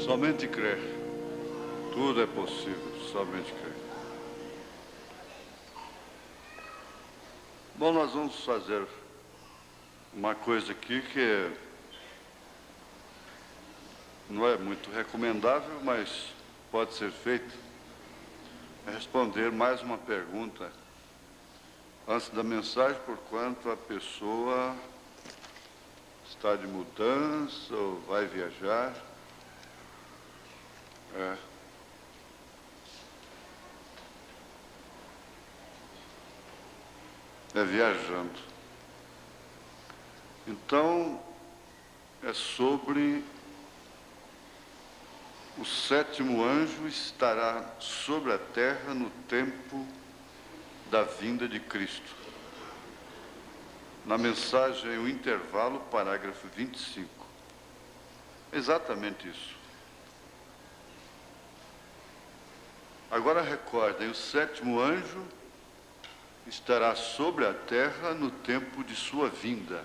Somente crer. Tudo é possível, somente crer. Bom, nós vamos fazer uma coisa aqui que não é muito recomendável, mas pode ser feito. É responder mais uma pergunta antes da mensagem, porquanto a pessoa está de mudança ou vai viajar. É viajando. Então, é sobre o sétimo anjo estará sobre a terra no tempo da vinda de Cristo. Na mensagem, o intervalo, parágrafo 25. Exatamente isso. Agora recordem, o sétimo anjo estará sobre a terra no tempo de sua vinda.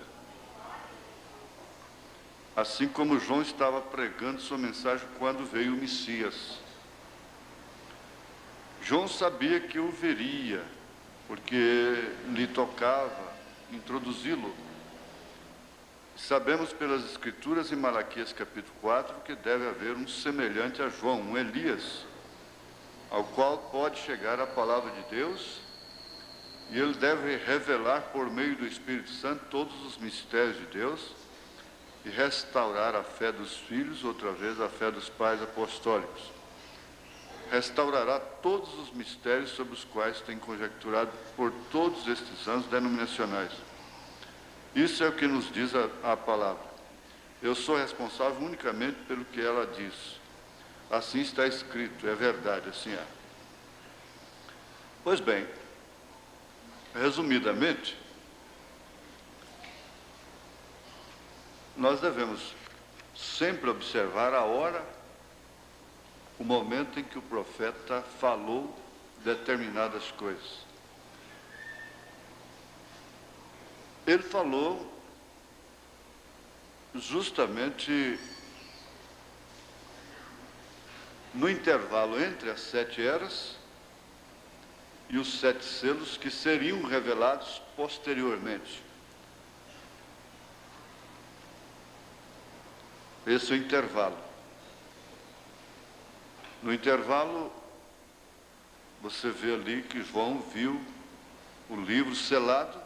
Assim como João estava pregando sua mensagem quando veio o Messias. João sabia que o veria, porque lhe tocava introduzi-lo. Sabemos pelas Escrituras em Malaquias capítulo 4 que deve haver um semelhante a João, um Elias, ao qual pode chegar a palavra de Deus, e ele deve revelar por meio do Espírito Santo todos os mistérios de Deus e restaurar a fé dos filhos, outra vez a fé dos pais apostólicos. Restaurará todos os mistérios sobre os quais tem conjecturado por todos estes anos denominacionais. Isso é o que nos diz a palavra. Eu sou responsável unicamente pelo que ela diz. Assim está escrito, é verdade, assim é. Pois bem, resumidamente, nós devemos sempre observar a hora, o momento em que o profeta falou determinadas coisas. Ele falou justamente no intervalo entre as 7 eras e os 7 selos que seriam revelados posteriormente. Esse é o intervalo. No intervalo, você vê ali que João viu o livro selado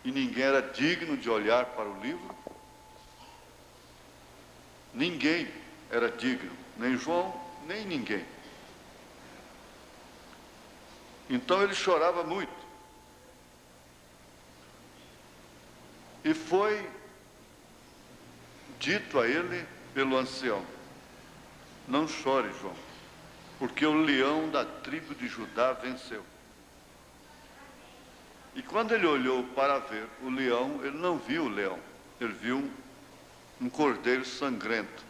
e ninguém era digno de olhar para o livro. Ninguém era digno, nem João, nem ninguém. Então ele chorava muito. E foi dito a ele pelo ancião: não chore, João, porque o leão da tribo de Judá venceu. E quando ele olhou para ver o leão, ele não viu o leão, ele viu um cordeiro sangrento,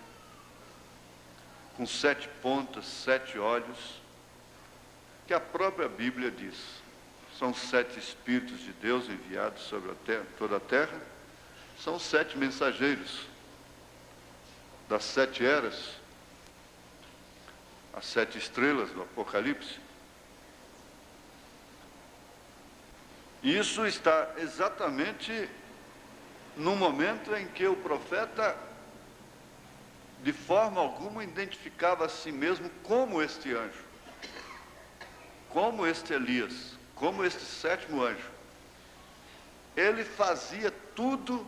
com 7 pontas, 7 olhos, que a própria Bíblia diz. São 7 Espíritos de Deus enviados sobre a terra, toda a terra, são 7 mensageiros das 7 eras, as 7 estrelas do Apocalipse. E isso está exatamente no momento em que o profeta, de forma alguma, identificava a si mesmo como este anjo, como este Elias, como este sétimo anjo. Ele fazia tudo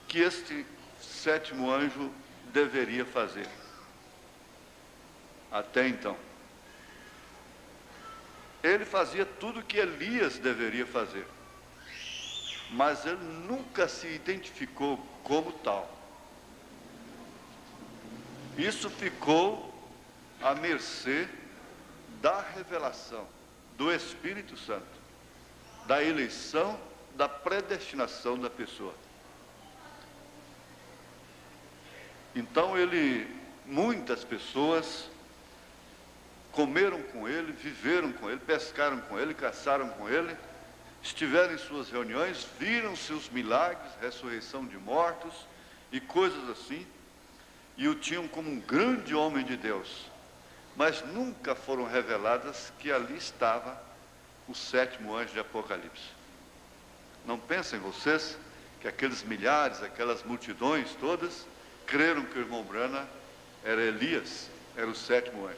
que este sétimo anjo deveria fazer. Até então. Ele fazia tudo que Elias deveria fazer. Mas ele nunca se identificou como tal. Isso ficou à mercê da revelação do Espírito Santo, da eleição, da predestinação da pessoa. Então muitas pessoas comeram com ele, viveram com ele, pescaram com ele, caçaram com ele, estiveram em suas reuniões, viram seus milagres, ressurreição de mortos e coisas assim. e o tinham como um grande homem de Deus, mas nunca foram reveladas que ali estava o sétimo anjo de Apocalipse. Não pensem vocês que aqueles milhares, aquelas multidões todas, creram que o irmão Branham era Elias, era o sétimo anjo.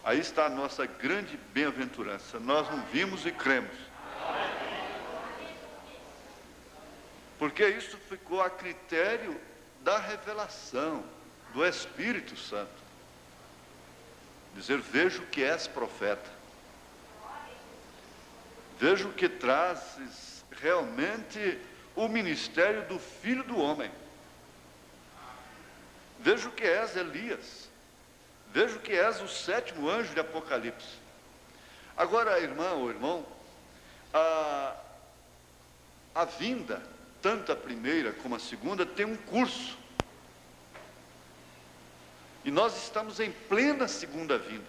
Aí está a nossa grande bem-aventurança. Nós não vimos e cremos. Porque isso ficou a critério da revelação do Espírito Santo. Dizer, vejo que és profeta. Vejo que trazes realmente o ministério do Filho do Homem. Vejo que és Elias. Vejo que és o sétimo anjo de Apocalipse. Agora, irmã ou irmão, a vinda, tanto a primeira como a segunda, tem um curso. E nós estamos em plena segunda vinda.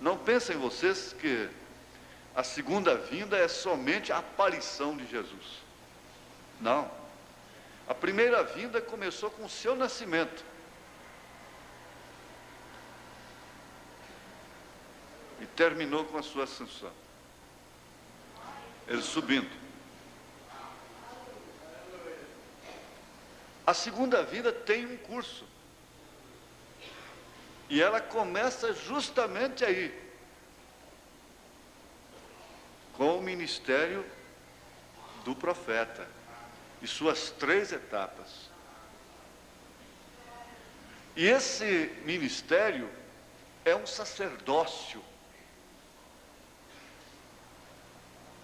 Não pensem vocês que a segunda vinda é somente a aparição de Jesus. Não. A primeira vinda começou com o seu nascimento. E terminou com a sua ascensão. Ele subindo. A segunda vinda tem um curso. E ela começa justamente aí, com o ministério do profeta e suas 3 etapas. E esse ministério é um sacerdócio.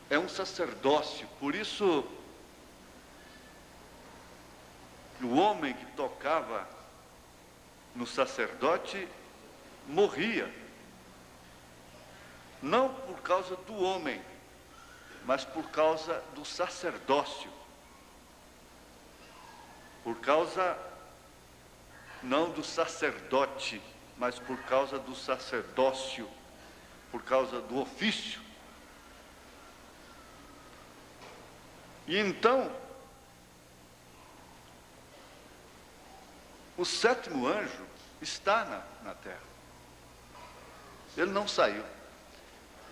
É um sacerdócio, por isso o homem que tocava no sacerdote morria, não por causa do homem, mas por causa do sacerdócio, por causa não do sacerdote, mas por causa do sacerdócio, por causa do ofício. E então, o sétimo anjo está na terra. Ele não saiu.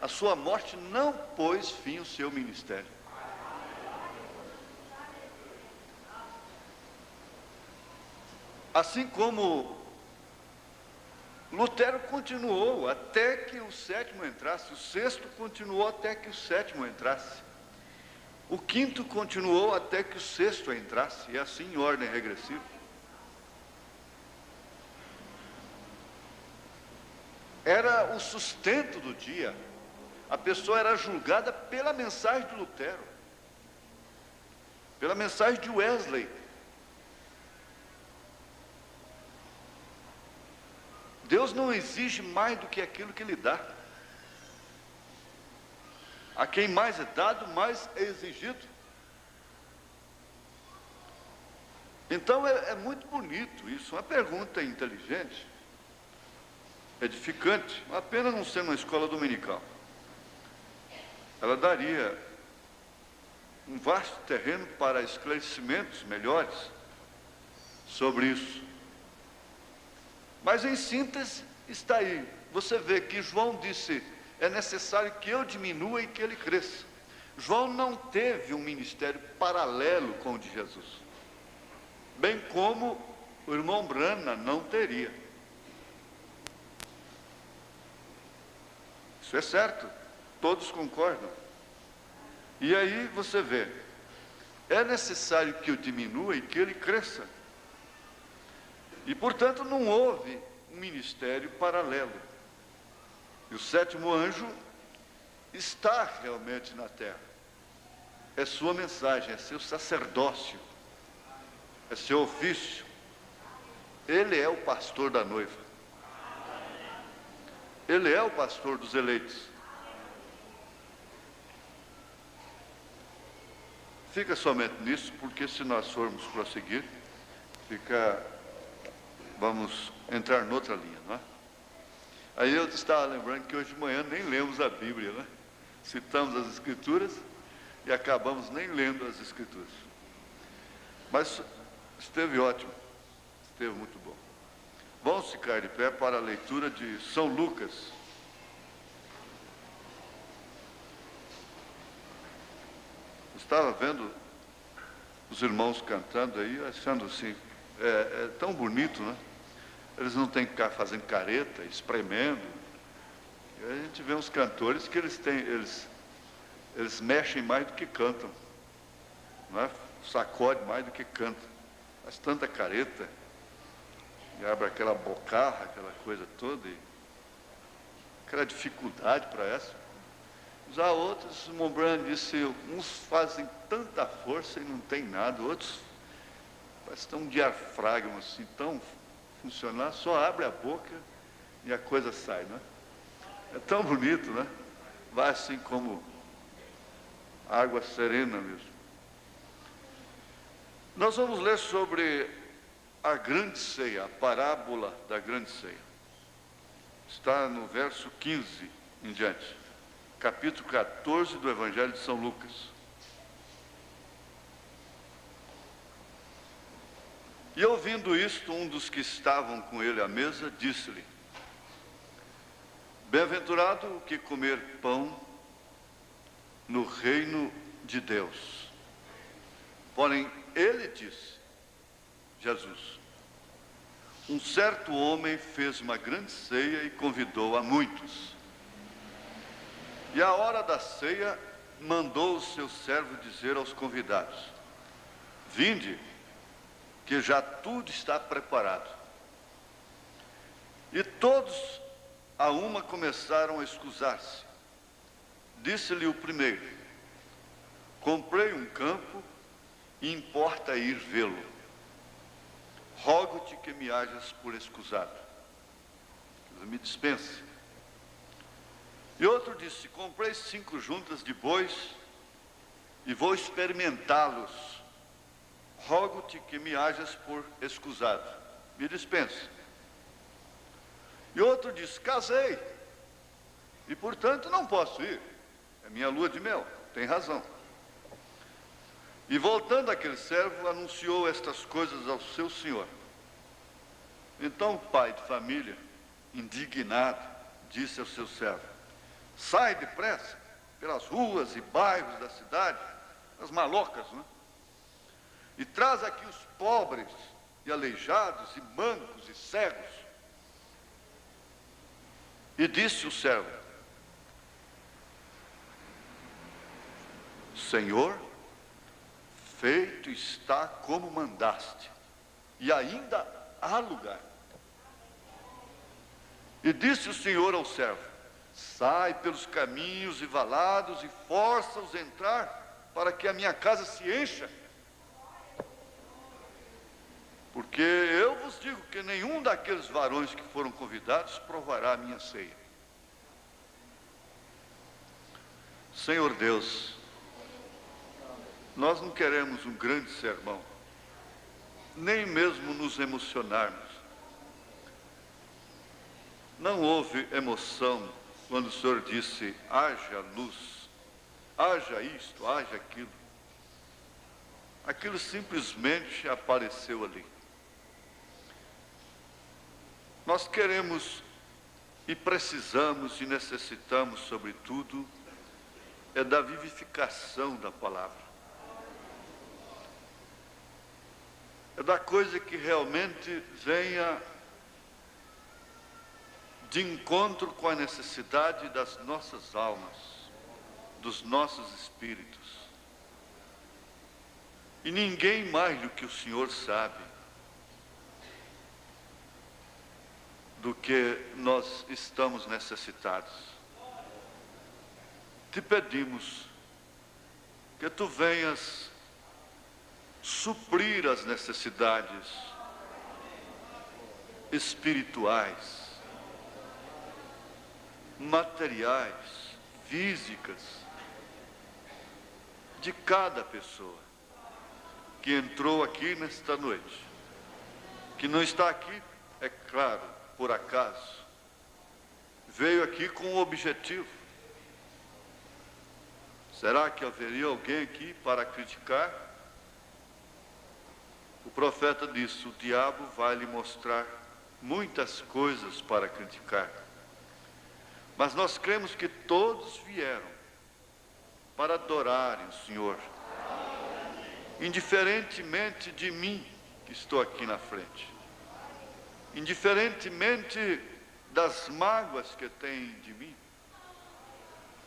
A sua morte não pôs fim ao seu ministério. Assim como Lutero continuou até que o sétimo entrasse, o sexto continuou até que o sétimo entrasse. O quinto continuou até que o sexto entrasse, e assim em ordem regressiva. Era o sustento do dia. A pessoa era julgada pela mensagem de Lutero, pela mensagem de Wesley. Deus não exige mais do que aquilo que Ele dá. A quem mais é dado, mais é exigido. Então é muito bonito isso, uma pergunta inteligente, edificante, apenas não sendo uma escola dominical. Ela daria um vasto terreno para esclarecimentos melhores sobre isso. Mas em síntese está aí. Você vê que João disse, é necessário que eu diminua e que ele cresça. João não teve um ministério paralelo com o de Jesus, bem como o irmão Branham não teria. Isso é certo, todos concordam. E aí você vê, é necessário que eu diminua e que ele cresça. E portanto não houve um ministério paralelo. E o sétimo anjo está realmente na terra. É sua mensagem, é seu sacerdócio, é seu ofício. Ele é o pastor da noiva. Ele é o pastor dos eleitos. Fica somente nisso, porque se nós formos prosseguir, vamos entrar noutra linha, não é? Aí eu estava lembrando que hoje de manhã nem lemos a Bíblia, né? Citamos as Escrituras e acabamos nem lendo as Escrituras. Mas Esteve ótimo, esteve muito bom. Vamos ficar de pé para a leitura de São Lucas. Estava vendo os irmãos cantando aí, achando assim, é tão bonito, né? Eles não têm que ficar fazendo careta, espremendo. E a gente vê uns cantores que eles mexem mais do que cantam, não é? Sacode mais do que canta. Faz tanta careta, e abre aquela bocarra, aquela coisa toda, e aquela dificuldade para essa. Já outros, Montbrand disse, uns fazem tanta força e não tem nada, outros parece que tem um diafragma assim, tão funcionar, só abre a boca e a coisa sai, né? É tão bonito, né? Vai assim como água serena mesmo. Nós vamos ler sobre a grande ceia, a parábola da grande ceia. Está no verso 15 em diante, capítulo 14 do Evangelho de São Lucas. E ouvindo isto, um dos que estavam com ele à mesa disse-lhe: bem-aventurado o que comer pão no reino de Deus. Porém, ele disse, Jesus: um certo homem fez uma grande ceia e convidou a muitos. E à hora da ceia, mandou o seu servo dizer aos convidados: vinde, que já tudo está preparado. E todos a uma começaram a escusar-se. Disse-lhe o primeiro: comprei um campo e importa ir vê-lo. Rogo-te que me hajas por escusado. Me dispense. E outro disse: comprei 5 juntas de bois e vou experimentá-los. Rogo-te que me hajas por escusado. Me dispense. E outro disse: casei e portanto não posso ir. É minha lua de mel. Tem razão. E voltando aquele servo, anunciou estas coisas ao seu senhor. Então o pai de família, indignado, disse ao seu servo: sai depressa pelas ruas e bairros da cidade, as malocas, né? E traz aqui os pobres e aleijados e mancos e cegos. E disse o servo: Senhor, feito está como mandaste, e ainda há lugar. E disse o Senhor ao servo: sai pelos caminhos e valados e força-os a entrar, para que a minha casa se encha. Porque eu vos digo que nenhum daqueles varões que foram convidados provará a minha ceia. Senhor Deus, nós não queremos um grande sermão, nem mesmo nos emocionarmos. Não houve emoção quando o Senhor disse: haja luz, haja isto, haja aquilo. Aquilo simplesmente apareceu ali. Nós queremos e precisamos e necessitamos, sobretudo, da vivificação da palavra. É da coisa que realmente venha de encontro com a necessidade das nossas almas, dos nossos espíritos. E ninguém mais do que o Senhor sabe do que nós estamos necessitados. Te pedimos que Tu venhas suprir as necessidades espirituais, materiais, físicas, de cada pessoa que entrou aqui nesta noite, que não está aqui, é claro, por acaso, veio aqui com um objetivo. Será que haveria alguém aqui para criticar? O profeta disse: o diabo vai lhe mostrar muitas coisas para criticar. Mas nós cremos que todos vieram para adorarem o Senhor, indiferentemente de mim, que estou aqui na frente, indiferentemente das mágoas que têm de mim,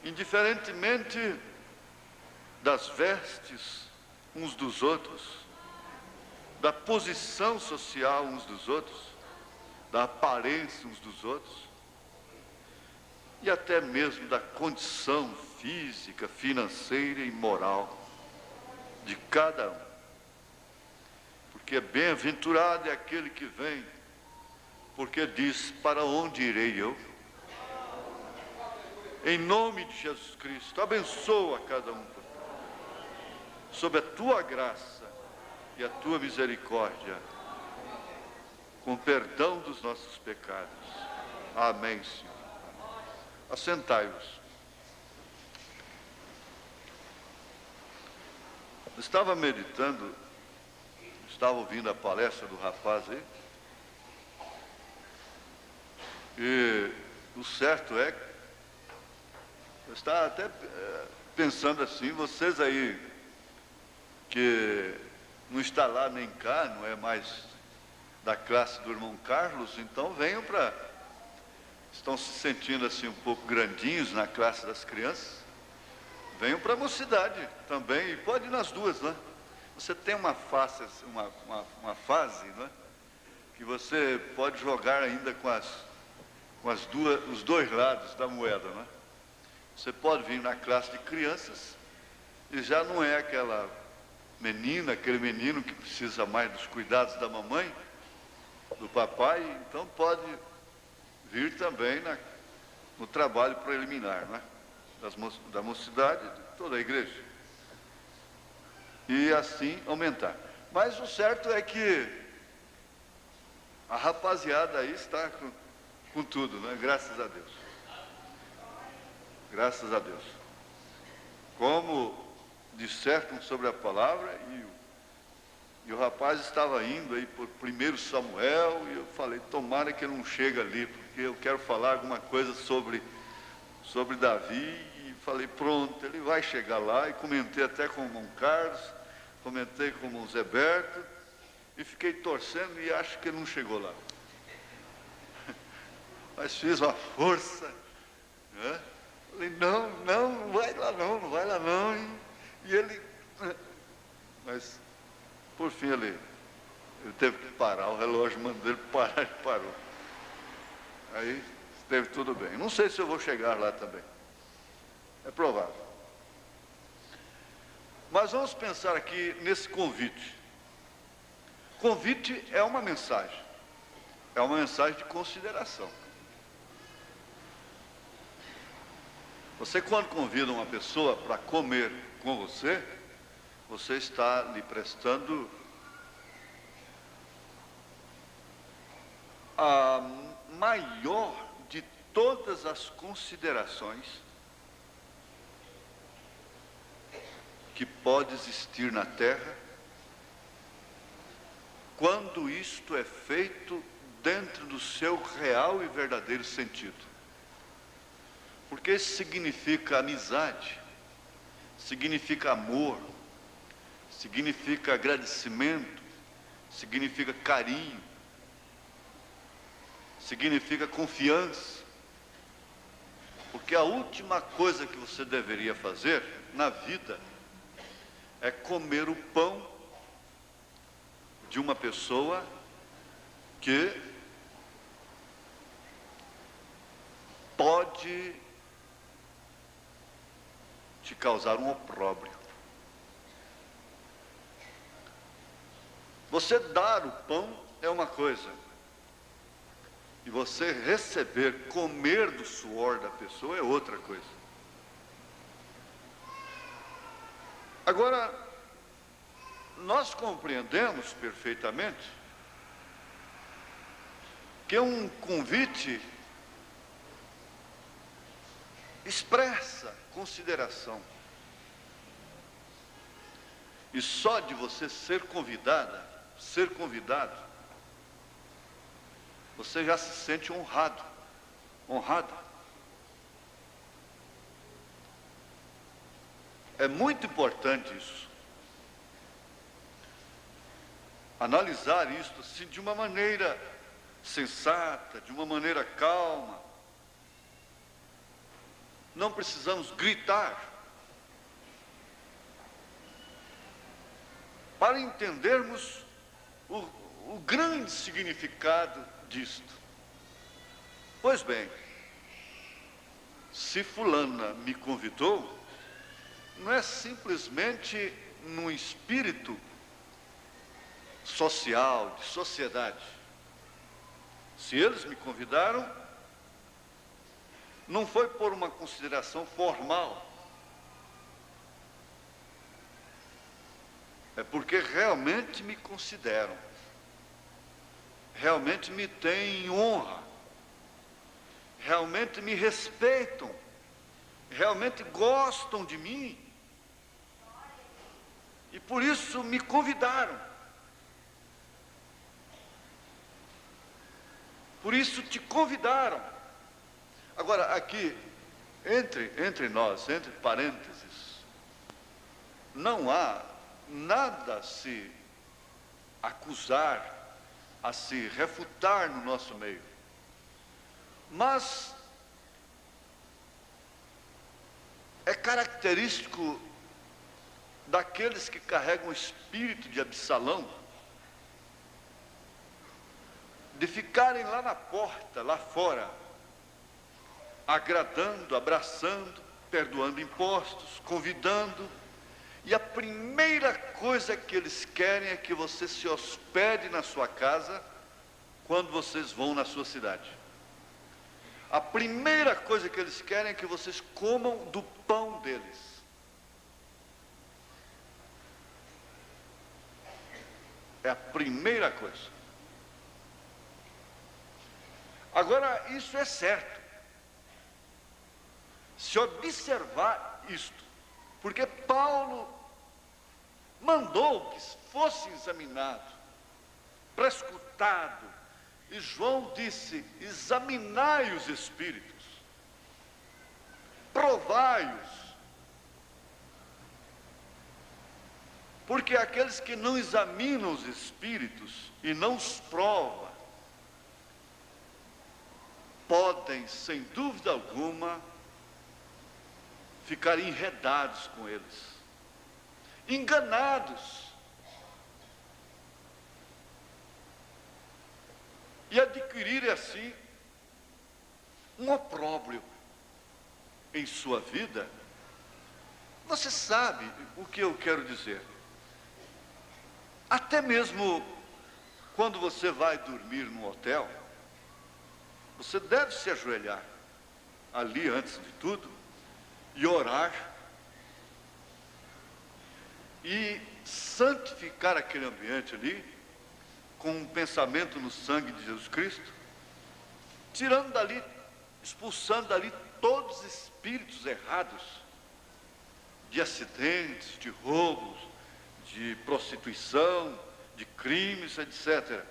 indiferentemente das vestes uns dos outros, da posição social uns dos outros, da aparência uns dos outros, e até mesmo da condição física, financeira e moral de cada um. Porque bem-aventurado é aquele que vem, porque diz: para onde irei eu? Em nome de Jesus Cristo, abençoa cada um, sob a tua graça e a tua misericórdia, com perdão dos nossos pecados. Amém, Senhor. Assentai-vos. Estava meditando, estava ouvindo a palestra do rapaz aí, e o certo é que eu estava até pensando assim: vocês aí que não está lá nem cá, não é mais da classe do irmão Carlos, então venham para... Estão se sentindo assim um pouco grandinhos na classe das crianças, venham para a mocidade também, e pode ir nas duas, né? Você tem uma fase, né, que você pode jogar ainda com os dois lados da moeda, né? Você pode vir na classe de crianças e já não é aquela menina, aquele menino que precisa mais dos cuidados da mamãe, do papai, então pode vir também no trabalho preliminar, né? Da mocidade de toda a igreja. E assim aumentar. Mas o certo é que a rapaziada aí está com tudo, né? Graças a Deus. Graças a Deus. Como dissertam sobre a palavra, e o rapaz estava indo aí por 1 Samuel, e eu falei: tomara que ele não chegue ali, porque eu quero falar alguma coisa sobre Davi, e falei: pronto, ele vai chegar lá. E comentei até com o irmão Carlos, comentei com o irmão Zé Berto, e fiquei torcendo, e acho que ele não chegou lá. Mas fiz uma força, né? Falei: não vai lá não, e ele... Mas, por fim, ele teve que parar, o relógio mandou ele parar, ele parou. Aí, esteve tudo bem. Não sei se eu vou chegar lá também. É provável. Mas vamos pensar aqui nesse convite. Convite é uma mensagem. É uma mensagem de consideração. Você, quando convida uma pessoa para comer com você, você está lhe prestando a maior de todas as considerações que pode existir na terra, quando isto é feito dentro do seu real e verdadeiro sentido. Porque isso significa amizade, significa amor, significa agradecimento, significa carinho, significa confiança. Porque a última coisa que você deveria fazer na vida é comer o pão de uma pessoa que pode te causar um opróbrio. Você dar o pão é uma coisa, e você receber, comer do suor da pessoa é outra coisa. Agora, nós compreendemos perfeitamente que um convite expressa consideração. E só de você ser convidada, ser convidado, você já se sente honrado, honrada. É muito importante isso. Analisar isso assim, de uma maneira sensata, de uma maneira calma. Não precisamos gritar. Para entendermos o grande significado disto. Pois bem, se fulana me convidou, não é simplesmente num espírito social, de sociedade. Se eles me convidaram, não foi por uma consideração formal. É porque realmente me consideram. Realmente me têm em honra. Realmente me respeitam. Realmente gostam de mim. E por isso me convidaram. Por isso te convidaram. Agora, aqui, entre nós, entre parênteses, não há nada a se acusar, a se refutar no nosso meio. Mas é característico daqueles que carregam o espírito de Absalão, de ficarem lá na porta, lá fora, agradando, abraçando, perdoando impostos, convidando, e a primeira coisa que eles querem é que você se hospede na sua casa quando vocês vão na sua cidade. A primeira coisa que eles querem é que vocês comam do pão deles. É a primeira coisa. Agora, isso é certo. Se observar isto, porque Paulo mandou que fosse examinado, prescrutado, e João disse: examinai os espíritos, provai-os, porque aqueles que não examinam os espíritos e não os provam, podem, sem dúvida alguma, ficar enredados com eles, enganados, e adquirir assim um opróbrio em sua vida. Você sabe o que eu quero dizer? Até mesmo quando você vai dormir num hotel, você deve se ajoelhar ali antes de tudo e orar e santificar aquele ambiente ali com um pensamento no sangue de Jesus Cristo, tirando dali, expulsando dali todos os espíritos errados de acidentes, de roubos, de prostituição, de crimes, etc.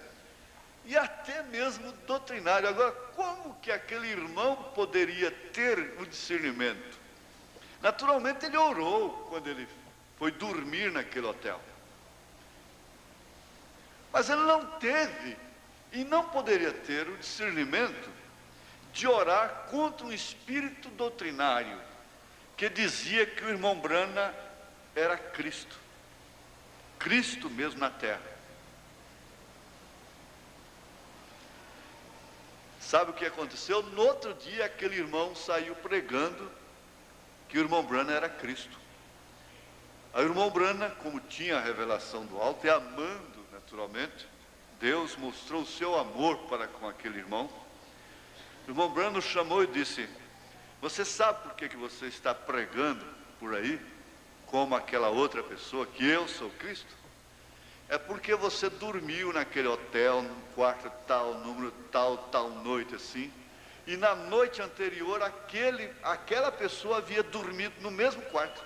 E até mesmo doutrinário. Agora, como que aquele irmão poderia ter o discernimento? Naturalmente ele orou quando ele foi dormir naquele hotel. Mas ele não teve e não poderia ter o discernimento de orar contra um espírito doutrinário que dizia que o irmão Brana era Cristo. Cristo mesmo na terra. Sabe o que aconteceu? No outro dia aquele irmão saiu pregando que o irmão Brana era Cristo. Aí o irmão Brana, como tinha a revelação do alto e amando naturalmente, Deus mostrou o seu amor para com aquele irmão. O irmão Brana o chamou e disse: você sabe por que você está pregando por aí, como aquela outra pessoa, que eu sou Cristo? É porque você dormiu naquele hotel, num quarto tal, número tal noite assim, e na noite anterior aquela pessoa havia dormido no mesmo quarto.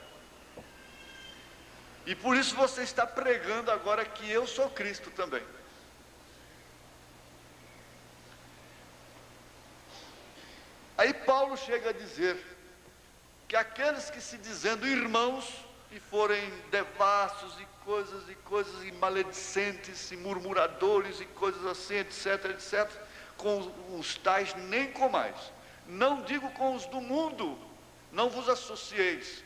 E por isso você está pregando agora que eu sou Cristo também. Aí Paulo chega a dizer que aqueles que se dizendo irmãos e forem devassos e coisas, e maledicentes, e murmuradores, e coisas assim, etc, etc, com os tais nem comais. Não digo com os do mundo, não vos associeis.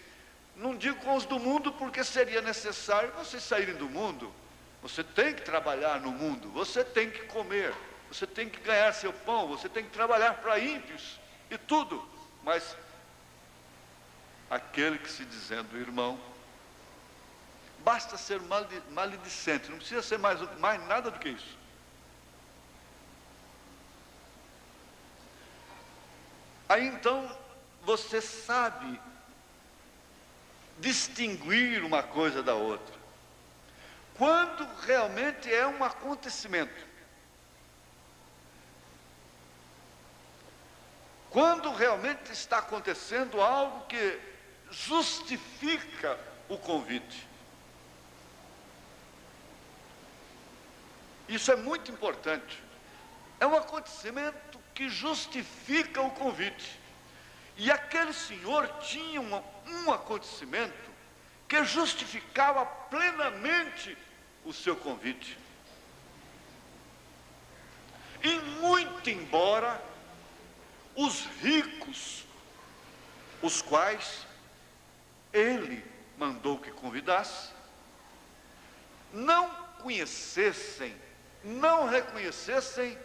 Não digo com os do mundo porque seria necessário vocês saírem do mundo. Você tem que trabalhar no mundo, você tem que comer, você tem que ganhar seu pão, você tem que trabalhar para ímpios e tudo. Mas aquele que se dizendo irmão, basta ser maledicente, não precisa ser mais nada do que isso. Aí então você sabe distinguir uma coisa da outra. Quando realmente é um acontecimento. Quando realmente está acontecendo algo que justifica o convite. Isso é muito importante. É um acontecimento que justifica o convite. E aquele senhor tinha um acontecimento que justificava plenamente o seu convite. E muito embora os ricos, os quais ele mandou que convidasse, não conhecessem, não reconhecessem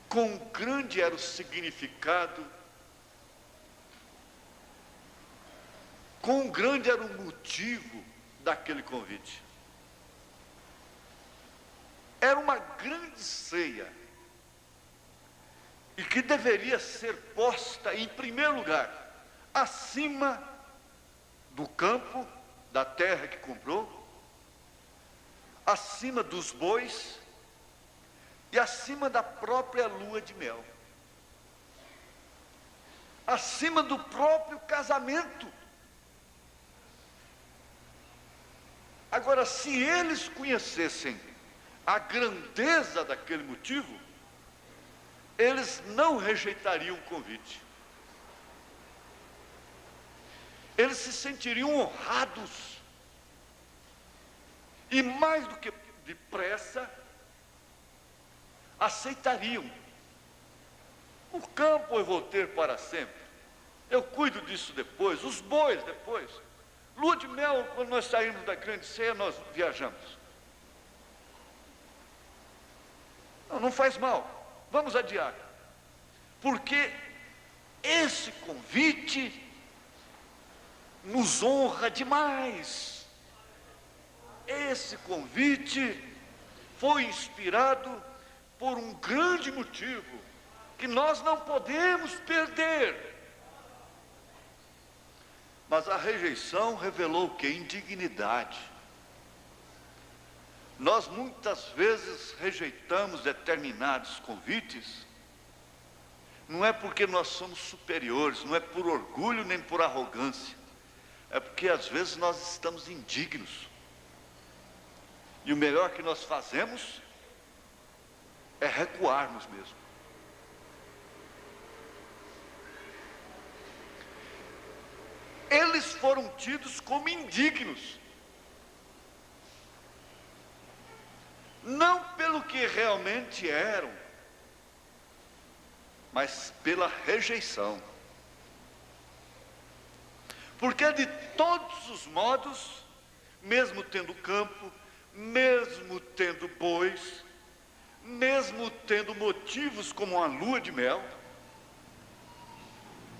quão grande era o significado, quão grande era o motivo daquele convite. Era uma grande ceia, e que deveria ser posta em primeiro lugar, acima do campo, da terra que comprou, acima dos bois, e acima da própria lua de mel, acima do próprio casamento. Agora, se eles conhecessem a grandeza daquele motivo, eles não rejeitariam o convite. Eles se sentiriam honrados, e mais do que depressa, aceitariam. O campo eu vou ter para sempre, eu cuido disso depois, os bois depois, lua de mel, quando nós saímos da grande ceia, nós viajamos. Não faz mal, vamos adiar, porque esse convite nos honra demais. Esse convite foi inspirado por um grande motivo que nós não podemos perder. Mas a rejeição revelou o quê? Indignidade. Nós muitas vezes rejeitamos determinados convites, não é porque nós somos superiores, não é por orgulho nem por arrogância, é porque às vezes nós estamos indignos. E o melhor que nós fazemos é recuarmos mesmo. Eles foram tidos como indignos, não pelo que realmente eram, mas pela rejeição. Porque de todos os modos, mesmo tendo campo, mesmo tendo bois, mesmo tendo motivos como a lua de mel,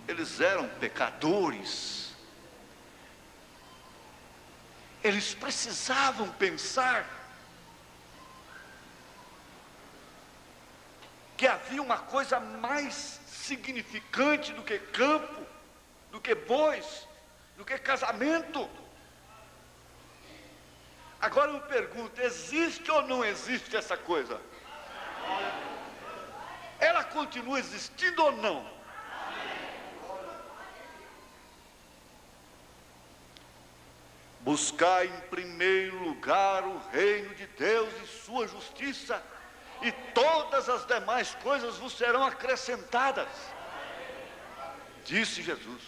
eles eram pecadores. Eles precisavam pensar que havia uma coisa mais significante do que campo, do que bois, do que casamento. Agora eu pergunto, existe ou não existe essa coisa? Ela continua existindo ou não? Buscai em primeiro lugar o reino de Deus e sua justiça, e todas as demais coisas vos serão acrescentadas, disse Jesus.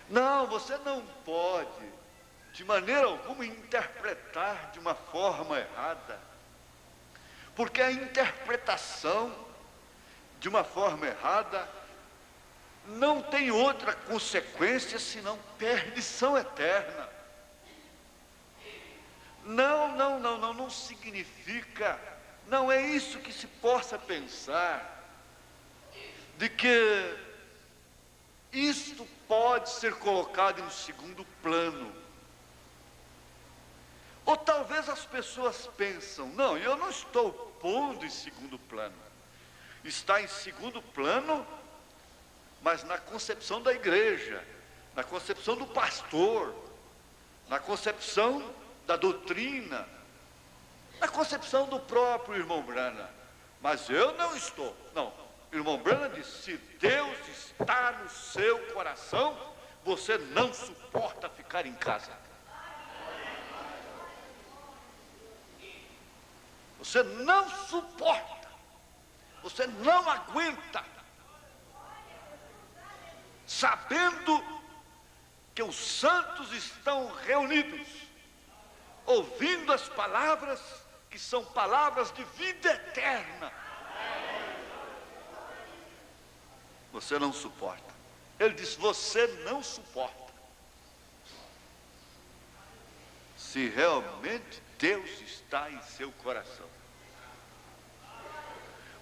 Não, você não pode, de maneira alguma, interpretar de uma forma errada, porque a interpretação de uma forma errada não tem outra consequência senão perdição eterna. Não significa, não é isso que se possa pensar, de que isto pode ser colocado em segundo plano. Ou talvez as pessoas pensam, não, eu não estou pondo em segundo plano. Está em segundo plano, mas na concepção da igreja, na concepção do pastor, na concepção da doutrina, na concepção do próprio irmão Brana. Mas eu não estou. Não, o irmão Brana disse, se Deus está no seu coração, você não suporta ficar em casa. Você não suporta, você não aguenta, sabendo que os santos estão reunidos, ouvindo as palavras que são palavras de vida eterna. Você não suporta. Ele diz, você não suporta. Se realmente Deus está em seu coração.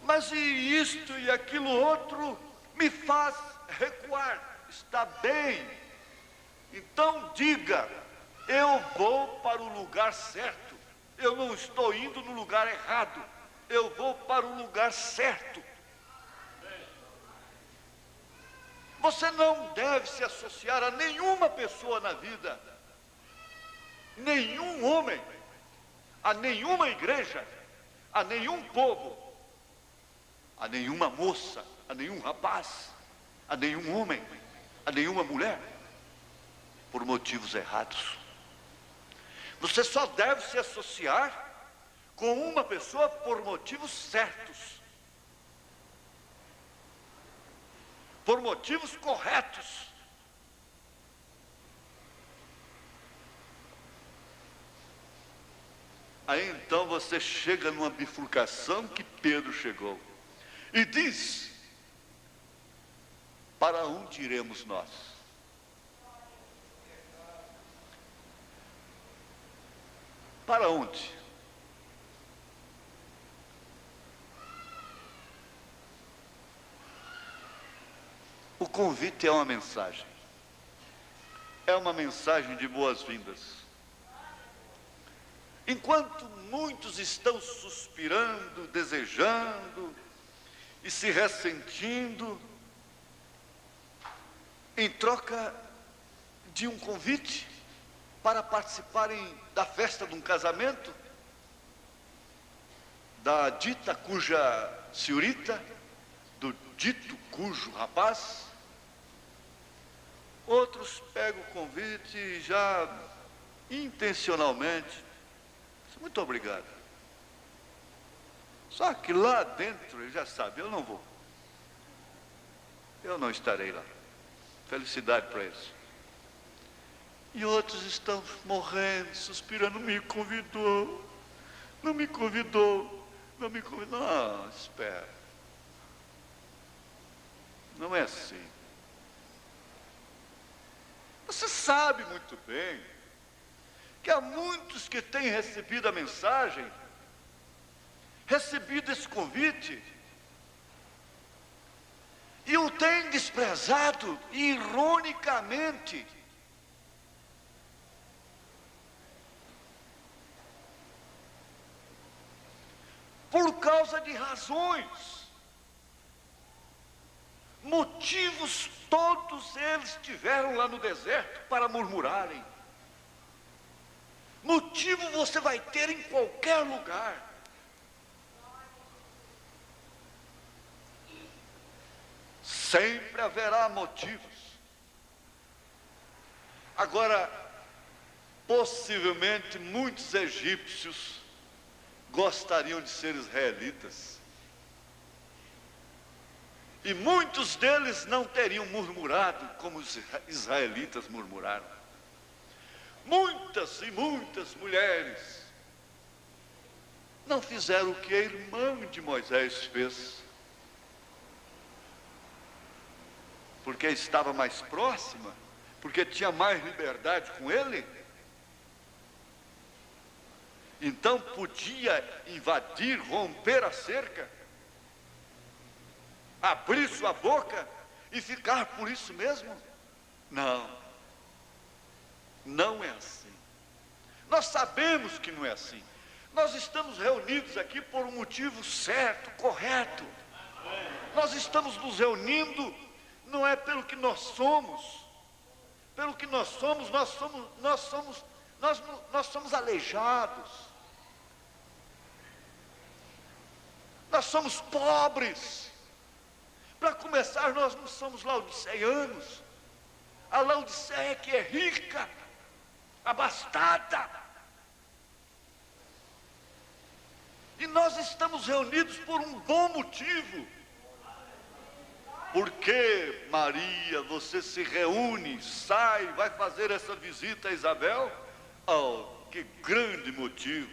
Mas e isto e aquilo outro me faz recuar. Está bem. Então diga, eu vou para o lugar certo. Eu não estou indo no lugar errado. Eu vou para o lugar certo. Você não deve se associar a nenhuma pessoa na vida, nenhum homem, a nenhuma igreja, a nenhum povo, a nenhuma moça, a nenhum rapaz, a nenhum homem, a nenhuma mulher, por motivos errados. Você só deve se associar com uma pessoa por motivos certos, por motivos corretos. Aí então você chega numa bifurcação que Pedro chegou e diz, para onde iremos nós? Para onde? O convite é uma mensagem. É uma mensagem de boas-vindas. Enquanto muitos estão suspirando, desejando e se ressentindo, em troca de um convite para participarem da festa de um casamento, da dita cuja senhorita, do dito cujo rapaz, outros pegam o convite e já intencionalmente, muito obrigado. Só que lá dentro ele já sabe, eu não vou. Eu não estarei lá. Felicidade para eles. E outros estão morrendo, suspirando, não me convidou, não me convidou, não me convidou. Não, espera. Não é assim. Você sabe muito bem que há muitos que têm recebido a mensagem, recebido esse convite, e o têm desprezado ironicamente. Por causa de razões, motivos todos eles tiveram lá no deserto para murmurarem. Motivo você vai ter em qualquer lugar. Sempre haverá motivos. Agora, possivelmente muitos egípcios gostariam de ser israelitas. E muitos deles não teriam murmurado como os israelitas murmuraram. Muitas e muitas mulheres não fizeram o que a irmã de Moisés fez, porque estava mais próxima, porque tinha mais liberdade com ele. Então podia invadir, romper a cerca, abrir sua boca e ficar por isso mesmo? Não, não é assim. Nós sabemos que não é assim. Nós estamos reunidos aqui por um motivo certo, correto. Nós estamos nos reunindo, não é pelo que nós somos. Pelo que nós somos aleijados. Nós somos pobres. Para começar, nós não somos laodiceianos. A Laodiceia que é rica, abastada. E nós estamos reunidos por um bom motivo. Por que, Maria, você se reúne, sai, vai fazer essa visita a Isabel? Oh, que grande motivo!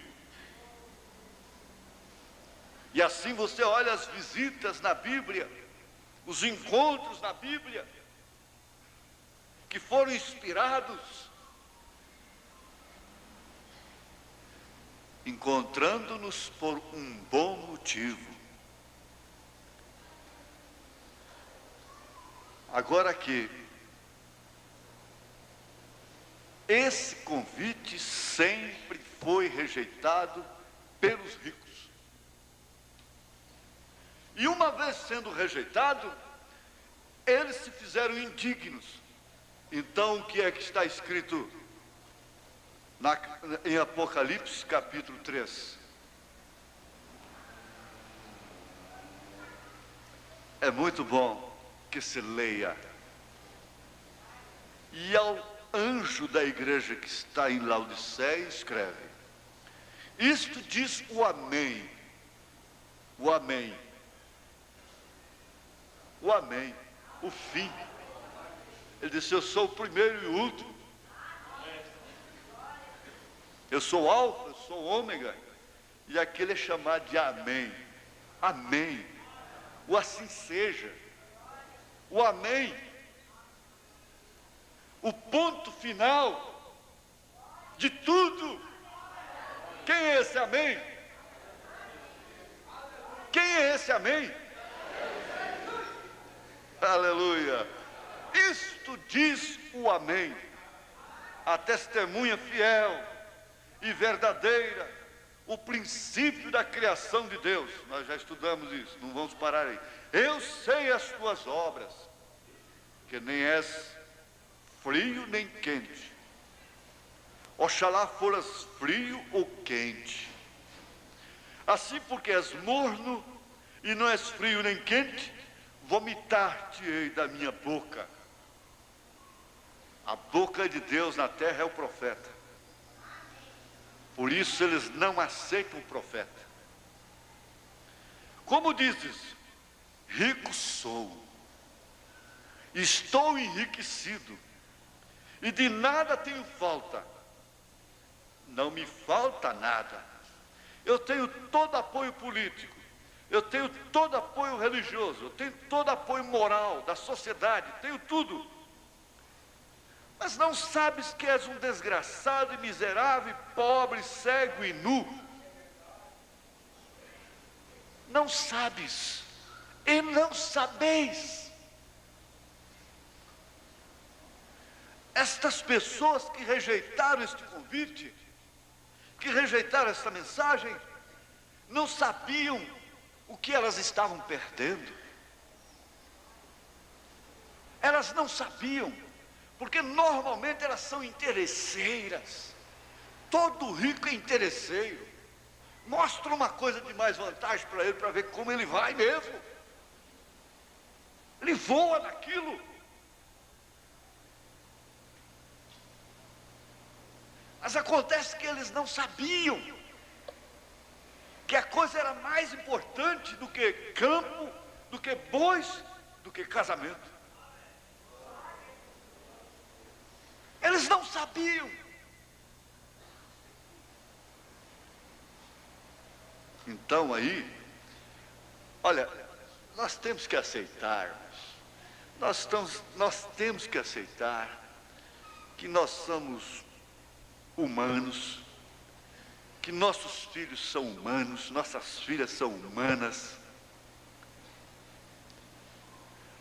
E assim você olha as visitas na Bíblia, os encontros na Bíblia, que foram inspirados, encontrando-nos por um bom motivo. Agora que esse convite sempre foi rejeitado pelos ricos. E uma vez sendo rejeitado, eles se fizeram indignos. Então o que é que está escrito em Apocalipse capítulo 3? É muito bom que se leia. E ao anjo da igreja que está em Laodiceia escreve: isto diz o Amém. O Amém. O Amém. O fim. Ele disse: eu sou o primeiro e o último. Eu sou o alfa, eu sou o ômega. E aquele é chamado de Amém. Amém. O assim seja. O Amém. O ponto final de tudo. Quem é esse Amém? Quem é esse Amém? Aleluia. Isto diz o Amém, a testemunha fiel e verdadeira, o princípio da criação de Deus. Nós já estudamos isso, não vamos parar aí. Eu sei as tuas obras, que nem és frio nem quente. Oxalá foras frio ou quente. Assim, porque és morno e não és frio nem quente, vomitar-te-ei da minha boca. A boca de Deus na terra é o profeta. Por isso eles não aceitam o profeta. Como dizes, rico sou, estou enriquecido, e de nada tenho falta. Não me falta nada. Eu tenho todo apoio político, eu tenho todo apoio religioso, eu tenho todo apoio moral da sociedade, tenho tudo. Mas não sabes que és um desgraçado e miserável, pobre, cego e nu. Não sabes, e não sabeis. Estas pessoas que rejeitaram este convite, que rejeitaram esta mensagem, não sabiam o que elas estavam perdendo. Elas não sabiam, porque normalmente elas são interesseiras. Todo rico é interesseiro. Mostra uma coisa de mais vantagem para ele, para ver como ele vai mesmo. Ele voa naquilo. Mas acontece que eles não sabiam que a coisa era mais importante do que campo, do que bois, do que casamento. Eles não sabiam. Então aí, olha, nós temos que aceitar, nós temos que aceitar que nós somos humanos, que nossos filhos são humanos, nossas filhas são humanas.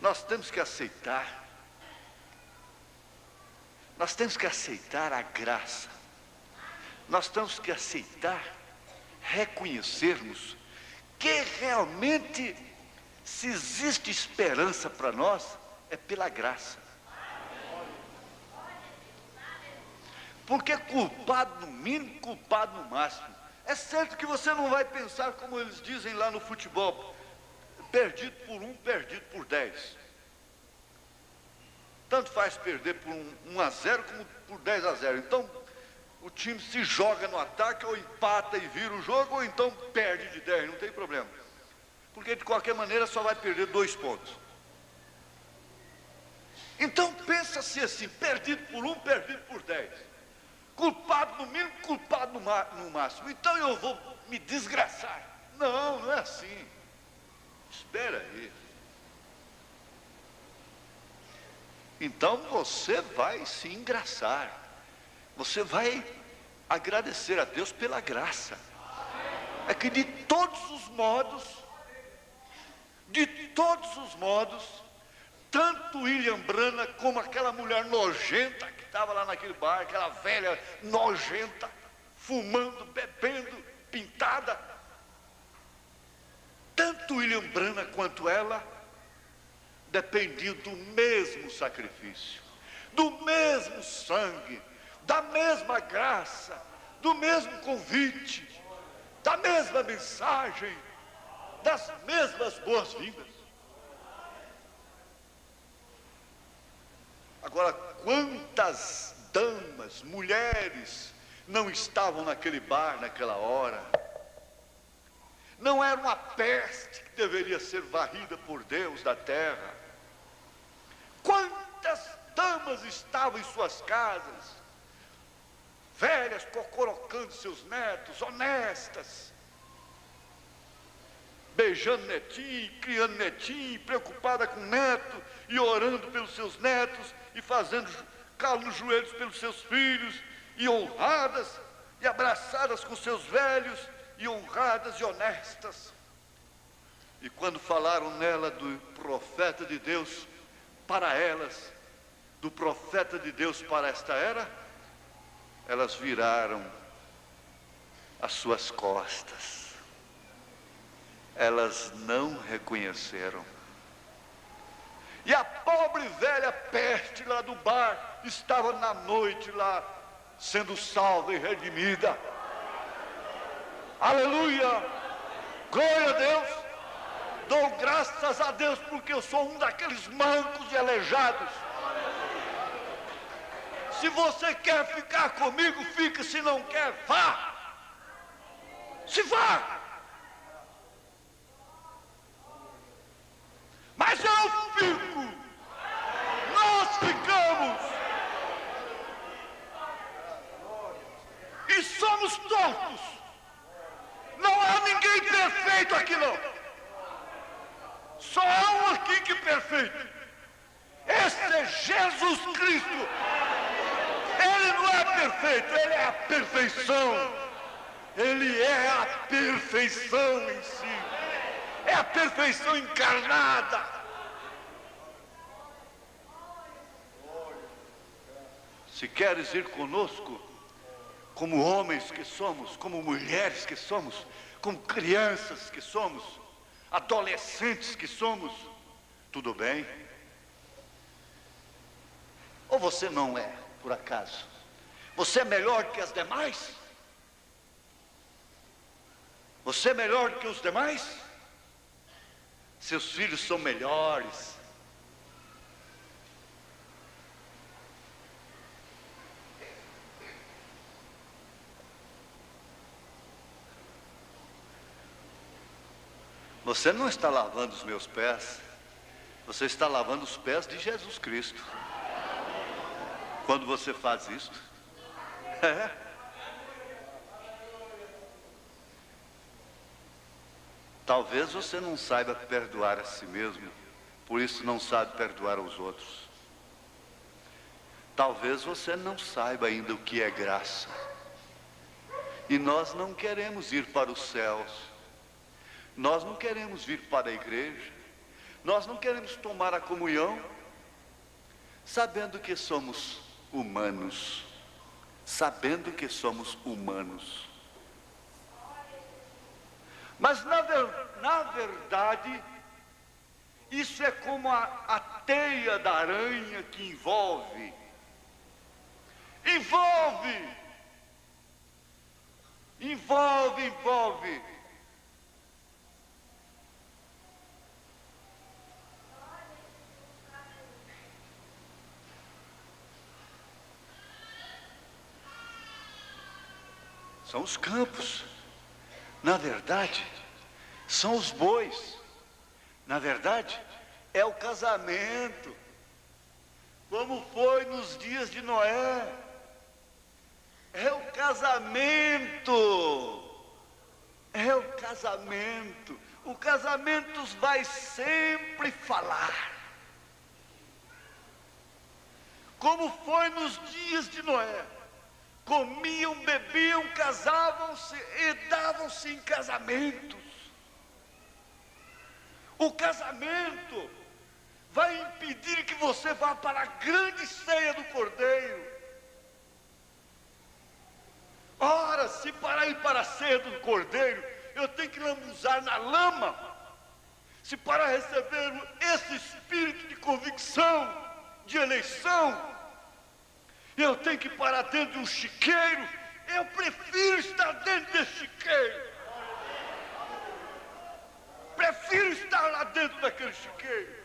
Nós temos que aceitar a graça, nós temos que aceitar, reconhecermos que realmente, se existe esperança para nós, é pela graça. Porque culpado no mínimo, culpado no máximo. É certo que você não vai pensar como eles dizem lá no futebol, perdido por 1, perdido por 10. Tanto faz perder por 1-0 como por 10-0. Então, o time se joga no ataque, ou empata e vira o jogo, ou então perde de 10, não tem problema. Porque de qualquer maneira só vai perder 2 pontos. Então pensa-se assim, perdido por 1, perdido por 10. Culpado no mínimo, culpado no máximo. Então eu vou me desgraçar. Não, não é assim. Espera aí. Então você vai se engraçar. Você vai agradecer a Deus pela graça. É que de todos os modos, tanto William Branham como aquela mulher nojenta que estava lá naquele bar, aquela velha nojenta, fumando, bebendo, pintada, tanto William Branham quanto ela dependiam do mesmo sacrifício, do mesmo sangue, da mesma graça, do mesmo convite, da mesma mensagem, das mesmas boas-vindas. Agora, quantas damas, mulheres não estavam naquele bar naquela hora? Não era uma peste que deveria ser varrida por Deus da terra? Quantas damas estavam em suas casas, velhas, cocorocando seus netos, honestas, beijando netinho, criando netinho, preocupada com o neto, e orando pelos seus netos, e fazendo calo nos joelhos pelos seus filhos, e honradas, e abraçadas com seus velhos, e honradas e honestas. E quando falaram nela do profeta de Deus para elas, do profeta de Deus para esta era, elas viraram as suas costas. Elas não reconheceram. E a pobre velha peste lá do bar estava na noite lá, sendo salva e redimida. Aleluia! Glória a Deus! Dou graças a Deus porque eu sou um daqueles mancos e aleijados. Se você quer ficar comigo, fique. Se não quer, vá. Se vá. Mas eu fico. Nós ficamos. E somos tortos. Não há ninguém perfeito aqui não. Só há um aqui que é perfeito. Esse é Jesus Cristo. Ele não é perfeito, ele é a perfeição. Ele é a perfeição em si. É a perfeição encarnada. Se queres ir conosco, como homens que somos, como mulheres que somos, como crianças que somos, adolescentes que somos, tudo bem? Ou você não é, por acaso? Você é melhor que as demais? Você é melhor que os demais? Seus filhos são melhores. Você não está lavando os meus pés, você está lavando os pés de Jesus Cristo. Quando você faz isso, talvez você não saiba perdoar a si mesmo, por isso não sabe perdoar aos outros. Talvez você não saiba ainda o que é graça. E nós não queremos ir para os céus. Nós não queremos vir para a igreja. Nós não queremos tomar a comunhão, sabendo que somos humanos. Sabendo que somos humanos. Mas na verdade, isso é como a teia da aranha que envolve. Envolve. São os campos. Na verdade, são os bois. Na verdade, é o casamento. Como foi nos dias de Noé. É o casamento. É o casamento. O casamento vai sempre falar. Como foi nos dias de Noé. Comiam, bebiam, casavam-se e davam-se em casamentos. O casamento vai impedir que você vá para a grande ceia do Cordeiro. Ora, se para ir para a ceia do Cordeiro, eu tenho que lambuzar na lama. Se para receber esse espírito de convicção, de eleição, eu tenho que parar dentro de um chiqueiro. Eu prefiro estar dentro desse chiqueiro. Prefiro estar lá dentro daquele chiqueiro.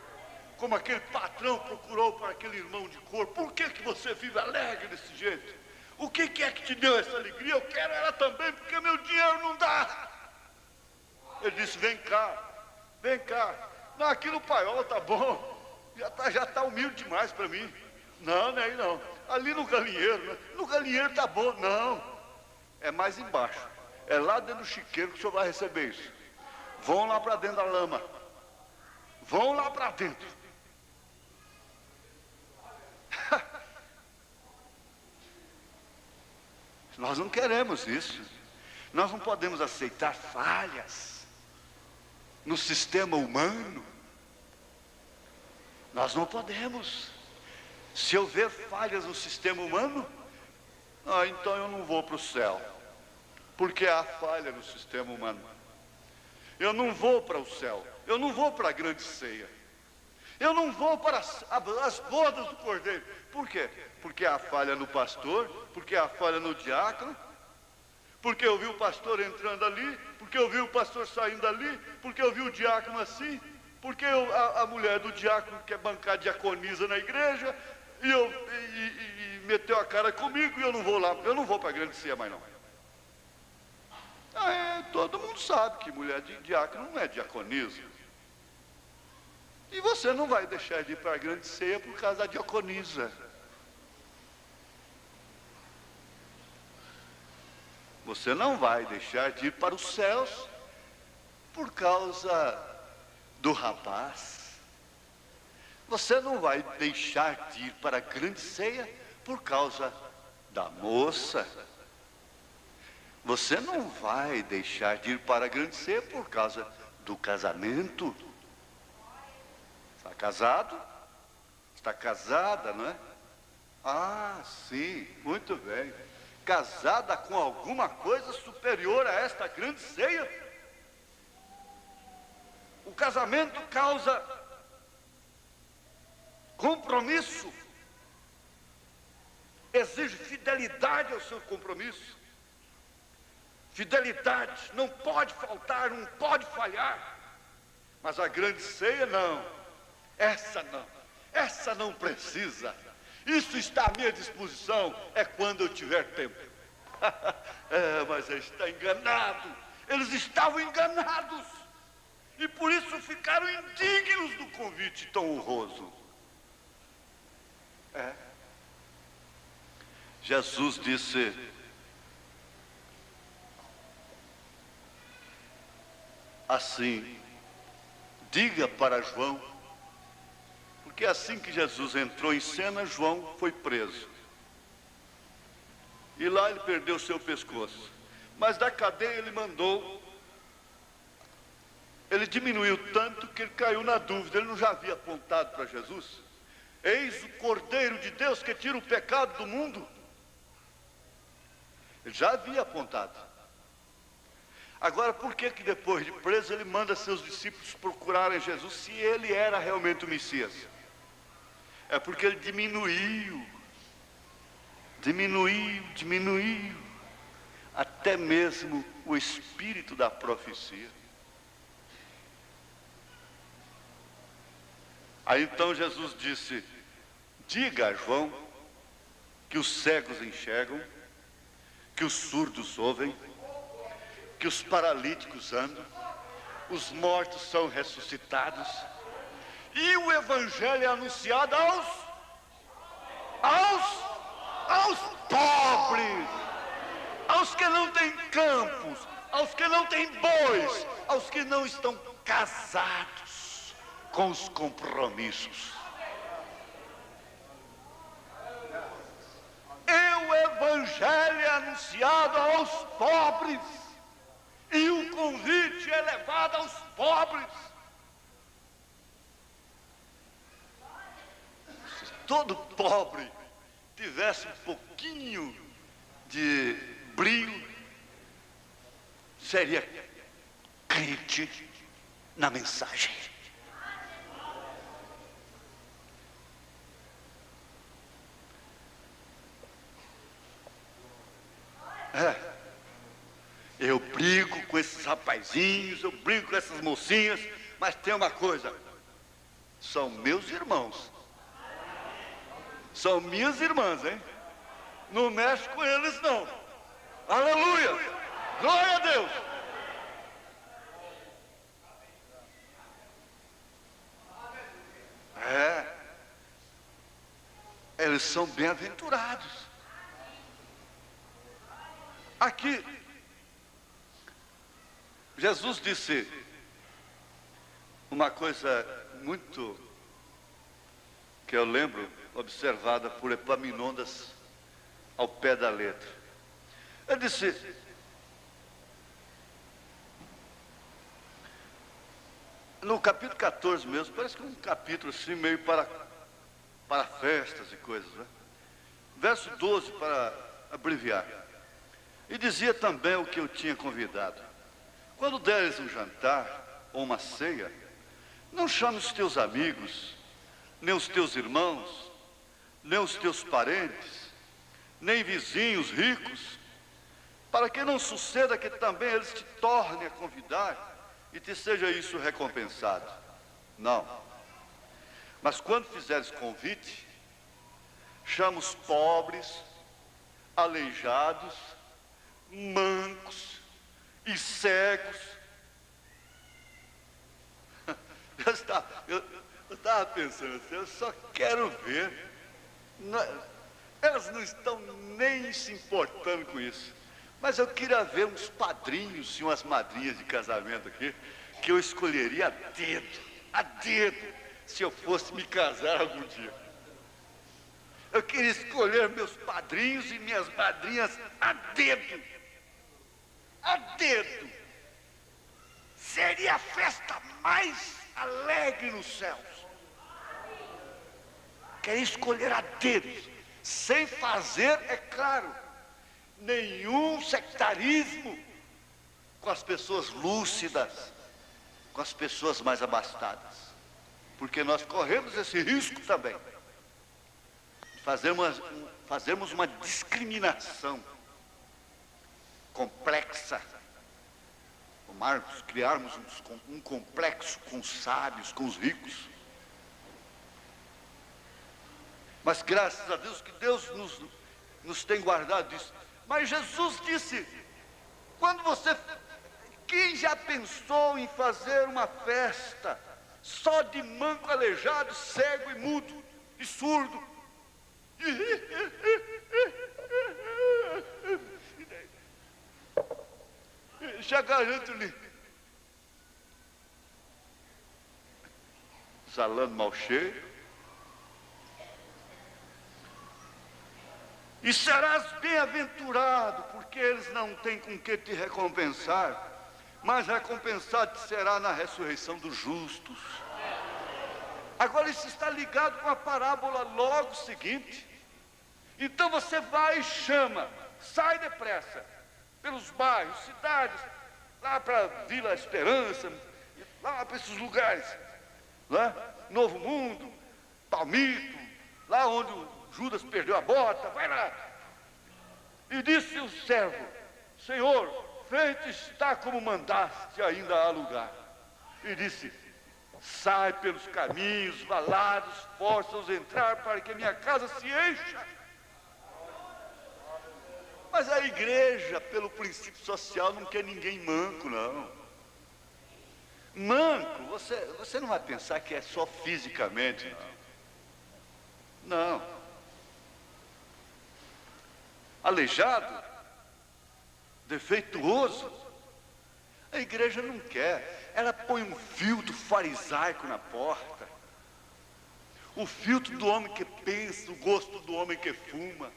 Como aquele patrão procurou para aquele irmão de cor. Por que você vive alegre desse jeito? O que é que te deu essa alegria? Eu quero ela também, porque meu dinheiro não dá. Ele disse, vem cá. Não, aqui no paiol tá bom. Já tá humilde demais para mim. Não é aí não. Ali no galinheiro, né? No galinheiro tá bom. Não. É mais embaixo. É lá dentro do chiqueiro que o senhor vai receber isso. Vão lá para dentro da lama. Vão lá para dentro. Nós não queremos isso. Nós não podemos aceitar falhas no sistema humano. Nós não podemos. Se eu ver falhas no sistema humano, então eu não vou para o céu. Porque há falha no sistema humano. Eu não vou para o céu. Eu não vou para a grande ceia. Eu não vou para as bodas do Cordeiro. Por quê? Porque há falha no pastor, porque há falha no diácono, porque eu vi o pastor entrando ali, porque eu vi o pastor saindo ali, porque eu vi o diácono assim, porque a mulher do diácono quer bancar diaconisa na igreja, e meteu a cara comigo, e eu não vou lá, eu não vou para a grande ceia mais não. Todo mundo sabe que mulher de diácono não é diaconisa. E você não vai deixar de ir para a grande ceia por causa da diaconisa. Você não vai deixar de ir para os céus por causa do rapaz. Você não vai deixar de ir para a grande ceia por causa da moça. Você não vai deixar de ir para a grande ceia por causa do casamento. Está casado? Está casada, não é? Ah, sim, muito bem. Casada com alguma coisa superior a esta grande ceia? O casamento causa compromisso, exige fidelidade ao seu compromisso. Fidelidade, não pode faltar, não pode falhar. Mas a grande ceia não, essa não precisa. Isso está à minha disposição, é quando eu tiver tempo. Mas ele está enganado. Eles estavam enganados. e por isso ficaram indignos do convite tão honroso. Jesus disse: assim, diga para João, porque assim que Jesus entrou em cena, João foi preso. E lá ele perdeu seu pescoço. Mas da cadeia ele diminuiu tanto que ele caiu na dúvida. Ele não já havia apontado para Jesus: eis o Cordeiro de Deus que tira o pecado do mundo. Ele já havia apontado. Agora, por que depois de preso ele manda seus discípulos procurarem Jesus, se ele era realmente o Messias? É porque ele diminuiu, até mesmo o espírito da profecia. Aí então Jesus disse: diga a João que os cegos enxergam, que os surdos ouvem, que os paralíticos andam, os mortos são ressuscitados, e o evangelho é anunciado aos pobres, aos que não têm campos, aos que não têm bois, aos que não estão casados com os compromissos. E o evangelho é anunciado aos pobres, e o convite é levado aos pobres. Se todo pobre tivesse um pouquinho de brilho, seria crente na mensagem. Eu brigo com esses rapazinhos, eu brigo com essas mocinhas, mas tem uma coisa: são meus irmãos, são minhas irmãs, hein? Não mexe com eles não. Aleluia, glória a Deus. Eles são bem-aventurados. Aqui Jesus disse uma coisa muito que eu lembro, observada por Epaminondas ao pé da letra. Ele disse: no capítulo 14 mesmo, parece que é um capítulo assim meio para festas e coisas, né? Verso 12, para abreviar. E dizia também o que eu tinha convidado: quando deres um jantar ou uma ceia, não chame os teus amigos, nem os teus irmãos, nem os teus parentes, nem vizinhos ricos, para que não suceda que também eles te tornem a convidar e te seja isso recompensado. Não. Mas quando fizeres convite, chama os pobres, aleijados, mancos e cegos. Eu estava pensando assim, eu só quero ver. Elas não estão nem se importando com isso. Mas eu queria ver uns padrinhos e umas madrinhas de casamento aqui, que eu escolheria a dedo, se eu fosse me casar algum dia. Eu queria escolher meus padrinhos e minhas madrinhas a dedo. Seria a festa mais alegre nos céus. Queria escolher a dedo, sem fazer, é claro, nenhum sectarismo com as pessoas lúcidas, com as pessoas mais abastadas, porque nós corremos esse risco também, fazermos uma discriminação complexa, criarmos um complexo com os sábios, com os ricos. Mas graças a Deus que Deus nos tem guardado disso. Mas Jesus disse: quem já pensou em fazer uma festa só de manco, aleijado, cego e mudo e surdo? Já garanto-lhe, Zalando mal cheio, e serás bem-aventurado, porque eles não têm com que te recompensar, mas recompensado será na ressurreição dos justos. Agora isso está ligado com a parábola logo seguinte. Então você vai e chama, sai depressa, pelos bairros, cidades, lá para Vila Esperança, lá para esses lugares, lá, Novo Mundo, Palmito, lá onde o Judas perdeu a bota, vai lá. E disse o servo: Senhor, feito está como mandaste, ainda há lugar. E disse: sai pelos caminhos, valados, força-os entrar, para que minha casa se encha. Mas a igreja, pelo princípio social, não quer ninguém manco, não. Manco, você não vai pensar que é só fisicamente, não. Não. Aleijado, defeituoso, a igreja não quer. Ela põe um filtro farisaico na porta, o filtro do homem que pensa, o gosto do homem que fuma.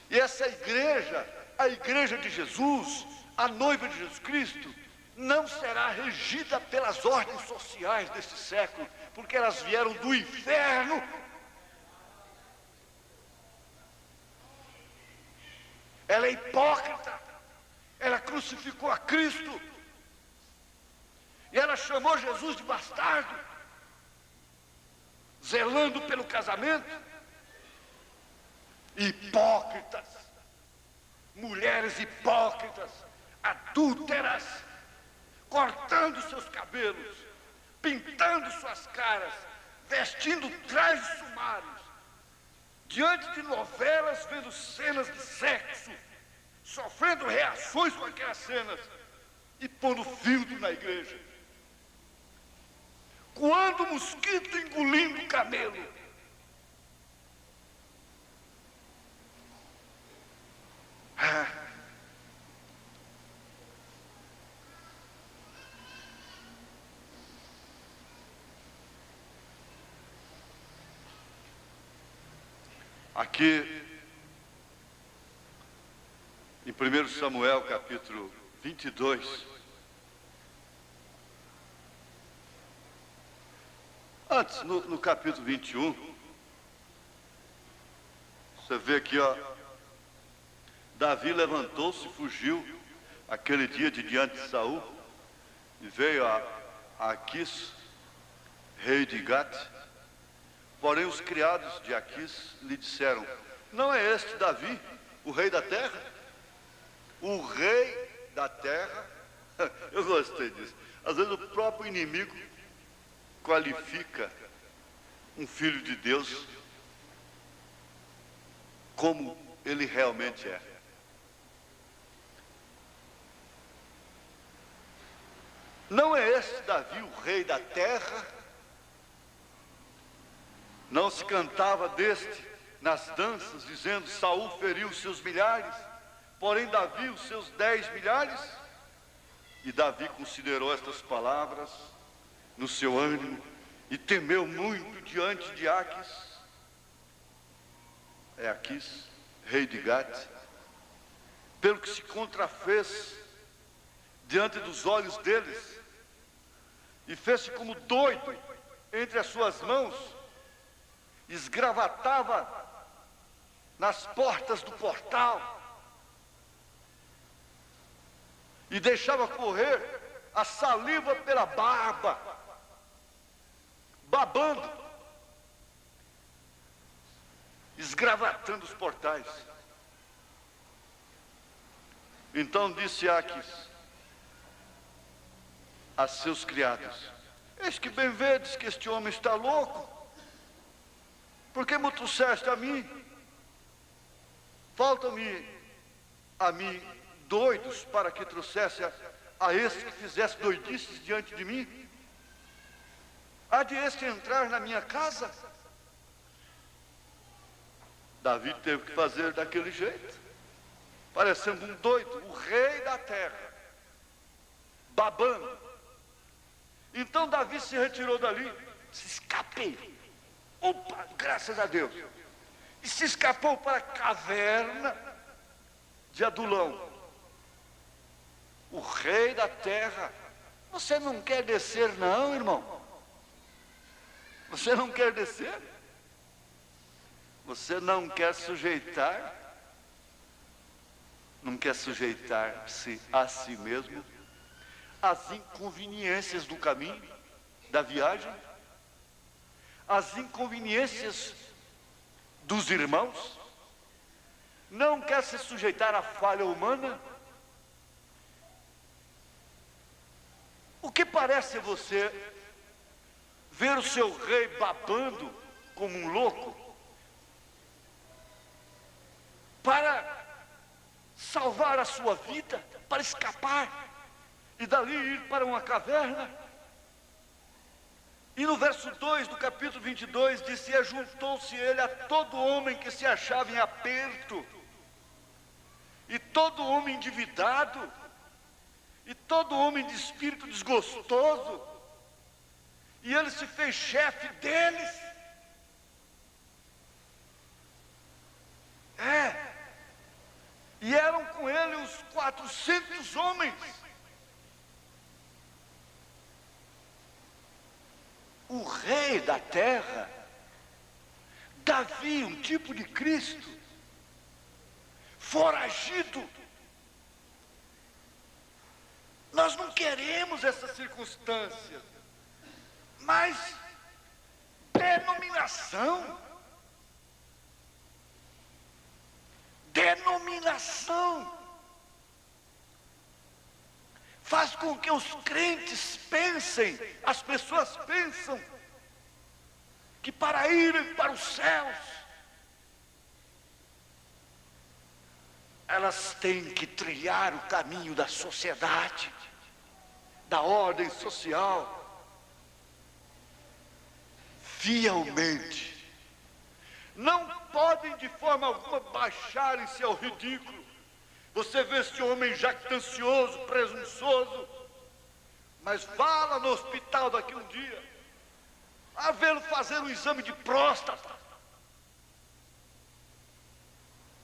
E essa igreja, a igreja de Jesus, a noiva de Jesus Cristo, não será regida pelas ordens sociais desse século, porque elas vieram do inferno. Ela é hipócrita, ela crucificou a Cristo, e ela chamou Jesus de bastardo, zelando pelo casamento. Hipócritas, mulheres hipócritas, adúlteras, cortando seus cabelos, pintando suas caras, vestindo trajes sumários, diante de novelas, vendo cenas de sexo, sofrendo reações com aquelas cenas e pondo filtro na igreja. Quando o mosquito engolindo o camelo. Aqui, em 1 Samuel, capítulo 22, antes, no capítulo 21, você vê aqui, ó, Davi levantou-se e fugiu aquele dia de diante de Saul, e veio a Aquis, rei de Gate. Porém os criados de Aquis lhe disseram: não é este Davi, o rei da terra? O rei da terra? Eu gostei disso. Às vezes o próprio inimigo qualifica um filho de Deus como ele realmente é. Não é esse Davi o rei da terra? Não se cantava deste nas danças, dizendo: Saul feriu os seus milhares, porém Davi os seus 10 milhares? E Davi considerou estas palavras no seu ânimo e temeu muito diante de Aquis, Aquis, rei de Gate, pelo que se contrafez diante dos olhos deles, e fez-se como doido entre as suas mãos, esgravatava nas portas do portal e deixava correr a saliva pela barba, babando, esgravatando os portais. Então disse Aquis a seus criados: eis que bem vedes que este homem está louco. Por que me trouxeste a mim? Falta-me a mim doidos para que trouxesse a este que fizesse doidices diante de mim? Há de este entrar na minha casa? Davi teve que fazer daquele jeito, parecendo um doido, o rei da terra, babando. Então Davi se retirou dali, se escapei. Opa, graças a Deus. E se escapou para a caverna de Adulão, o rei da terra. Você não quer descer não, irmão? Você não quer descer? Você não quer sujeitar? Não quer sujeitar-se a si mesmo, às inconveniências do caminho, da viagem, às inconveniências dos irmãos? Não quer se sujeitar à falha humana? O que parece você ver o seu rei babando como um louco para salvar a sua vida, para escapar e dali ir para uma caverna? E no verso 2 do capítulo 22 diz: e ajuntou-se ele a todo homem que se achava em aperto, e todo homem endividado, e todo homem de espírito desgostoso, e ele se fez chefe deles. E eram com ele os 400 homens. O rei da terra, Davi, um tipo de Cristo, foragido. Nós não queremos essa circunstância, mas denominação faz com que os crentes pensem, as pessoas pensam, que para irem para os céus, elas têm que trilhar o caminho da sociedade, da ordem social, fielmente. Não podem de forma alguma baixarem-se ao ridículo. Você vê esse homem jactancioso, presunçoso, mas vá lá no hospital daqui um dia, a vê-lo fazer um exame de próstata,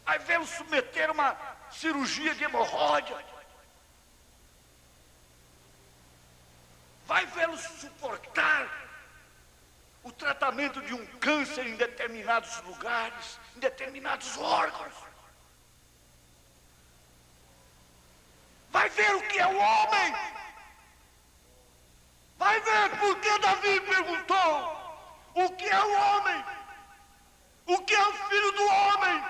a vê-lo submeter a uma cirurgia de hemorroida, vai vê-lo suportar o tratamento de um câncer em determinados lugares, em determinados órgãos. Vai ver o que é o homem. Vai ver porque Davi perguntou: o que é o homem? O que é o filho do homem?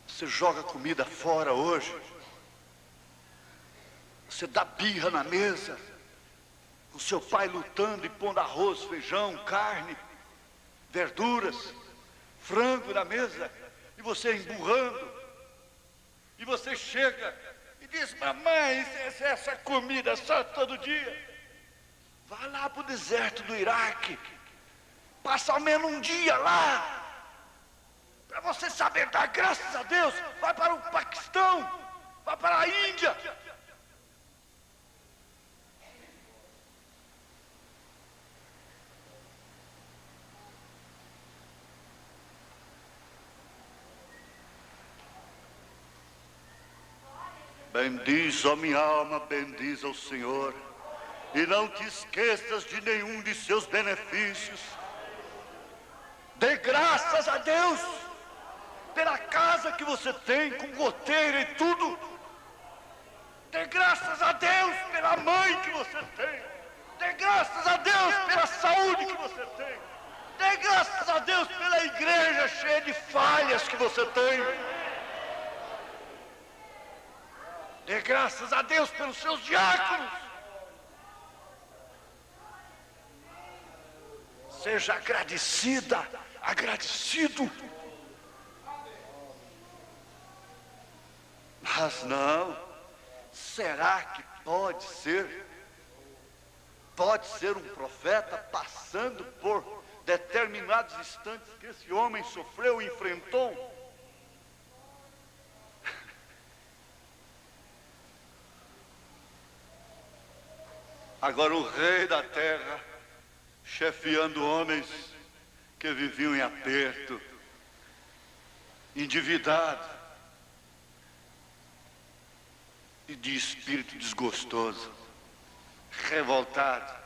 Você joga comida fora hoje, você dá birra na mesa, o seu pai lutando e pondo arroz, feijão, carne, verduras, frango na mesa, e você emburrando, e você chega e diz: mamãe, essa comida só todo dia. Vá lá para o deserto do Iraque, passa ao menos um dia lá, para você saber dar graças a Deus. Vai para o Paquistão, vai para a Índia. Bendiz, ó minha alma, bendiz ao Senhor, e não te esqueças de nenhum de seus benefícios. Dê graças a Deus pela casa que você tem, com goteira e tudo. Dê graças a Deus pela mãe que você tem. Dê graças a Deus pela saúde que você tem. Dê graças a Deus pela igreja cheia de falhas que você tem. Dê graças a Deus pelos seus diáconos. seja agradecida, agradecido. Mas não, será que pode ser? Pode ser um profeta passando por determinados instantes que esse homem sofreu e enfrentou? Agora o rei da terra, chefiando homens que viviam em aperto, endividado e de espírito desgostoso, revoltado.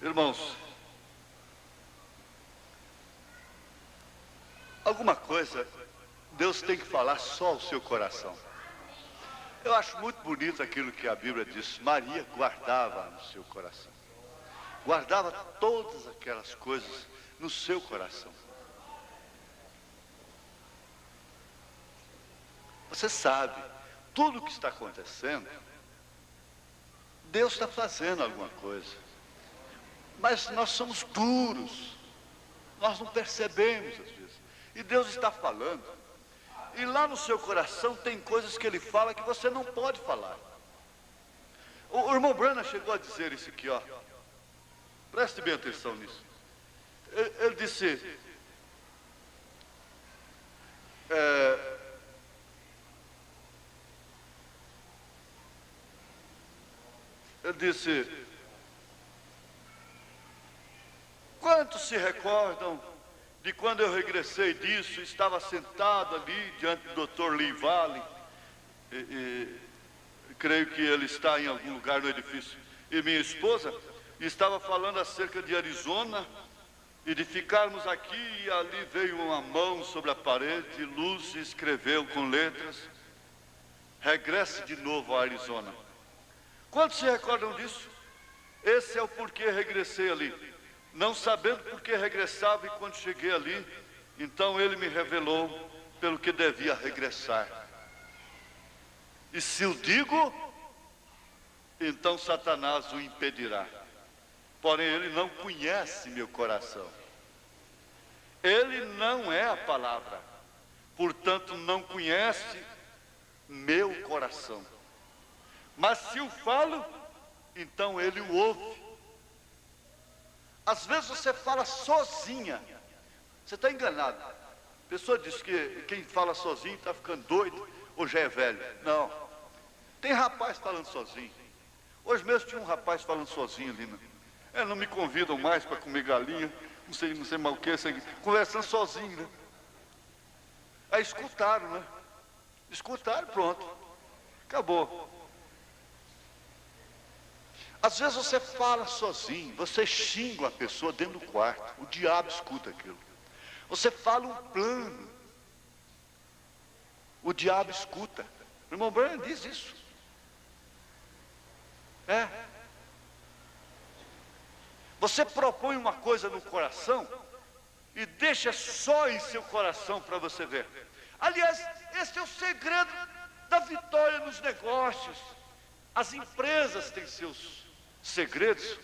Irmãos, alguma coisa Deus tem que falar só ao seu coração. Eu acho muito bonito aquilo que a Bíblia diz. Maria guardava no seu coração. Guardava todas aquelas coisas no seu coração. Você sabe, tudo o que está acontecendo, Deus está fazendo alguma coisa. Mas nós somos duros. Nós não percebemos às vezes. E Deus está falando. E lá no seu coração tem coisas que Ele fala que você não pode falar. O irmão Branham chegou a dizer isso aqui, ó. Preste bem atenção nisso. Ele disse... Ele disse... Quantos se recordam de quando eu regressei disso, estava sentado ali diante do Dr. Lee Valley, creio que ele está em algum lugar no edifício, e minha esposa estava falando acerca de Arizona, e de ficarmos aqui, e ali veio uma mão sobre a parede, Luz escreveu com letras, regresse de novo a Arizona. Quantos se recordam disso? Esse é o porquê regressei ali. Não sabendo por que regressava, e quando cheguei ali, então ele me revelou pelo que devia regressar. E se eu digo, então Satanás o impedirá. Porém, ele não conhece meu coração. Ele não é a palavra, portanto não conhece meu coração. Mas se eu falo, então ele o ouve. Às vezes você fala sozinha, você está enganado. A pessoa diz que quem fala sozinho está ficando doido ou já é velho. Não, tem rapaz falando sozinho. Hoje mesmo tinha um rapaz falando sozinho ali, né? Não me convidam mais para comer galinha, não sei mais o que, conversando sozinho, né? Aí escutaram, né? Escutaram, pronto, acabou. Às vezes você fala sozinho, você xinga uma pessoa dentro do quarto, o diabo escuta aquilo. Você fala um plano, o diabo escuta. O irmão Branham diz isso. Você propõe uma coisa no coração e deixa só em seu coração para você ver. Aliás, esse é o segredo da vitória nos negócios. As empresas têm seus segredos.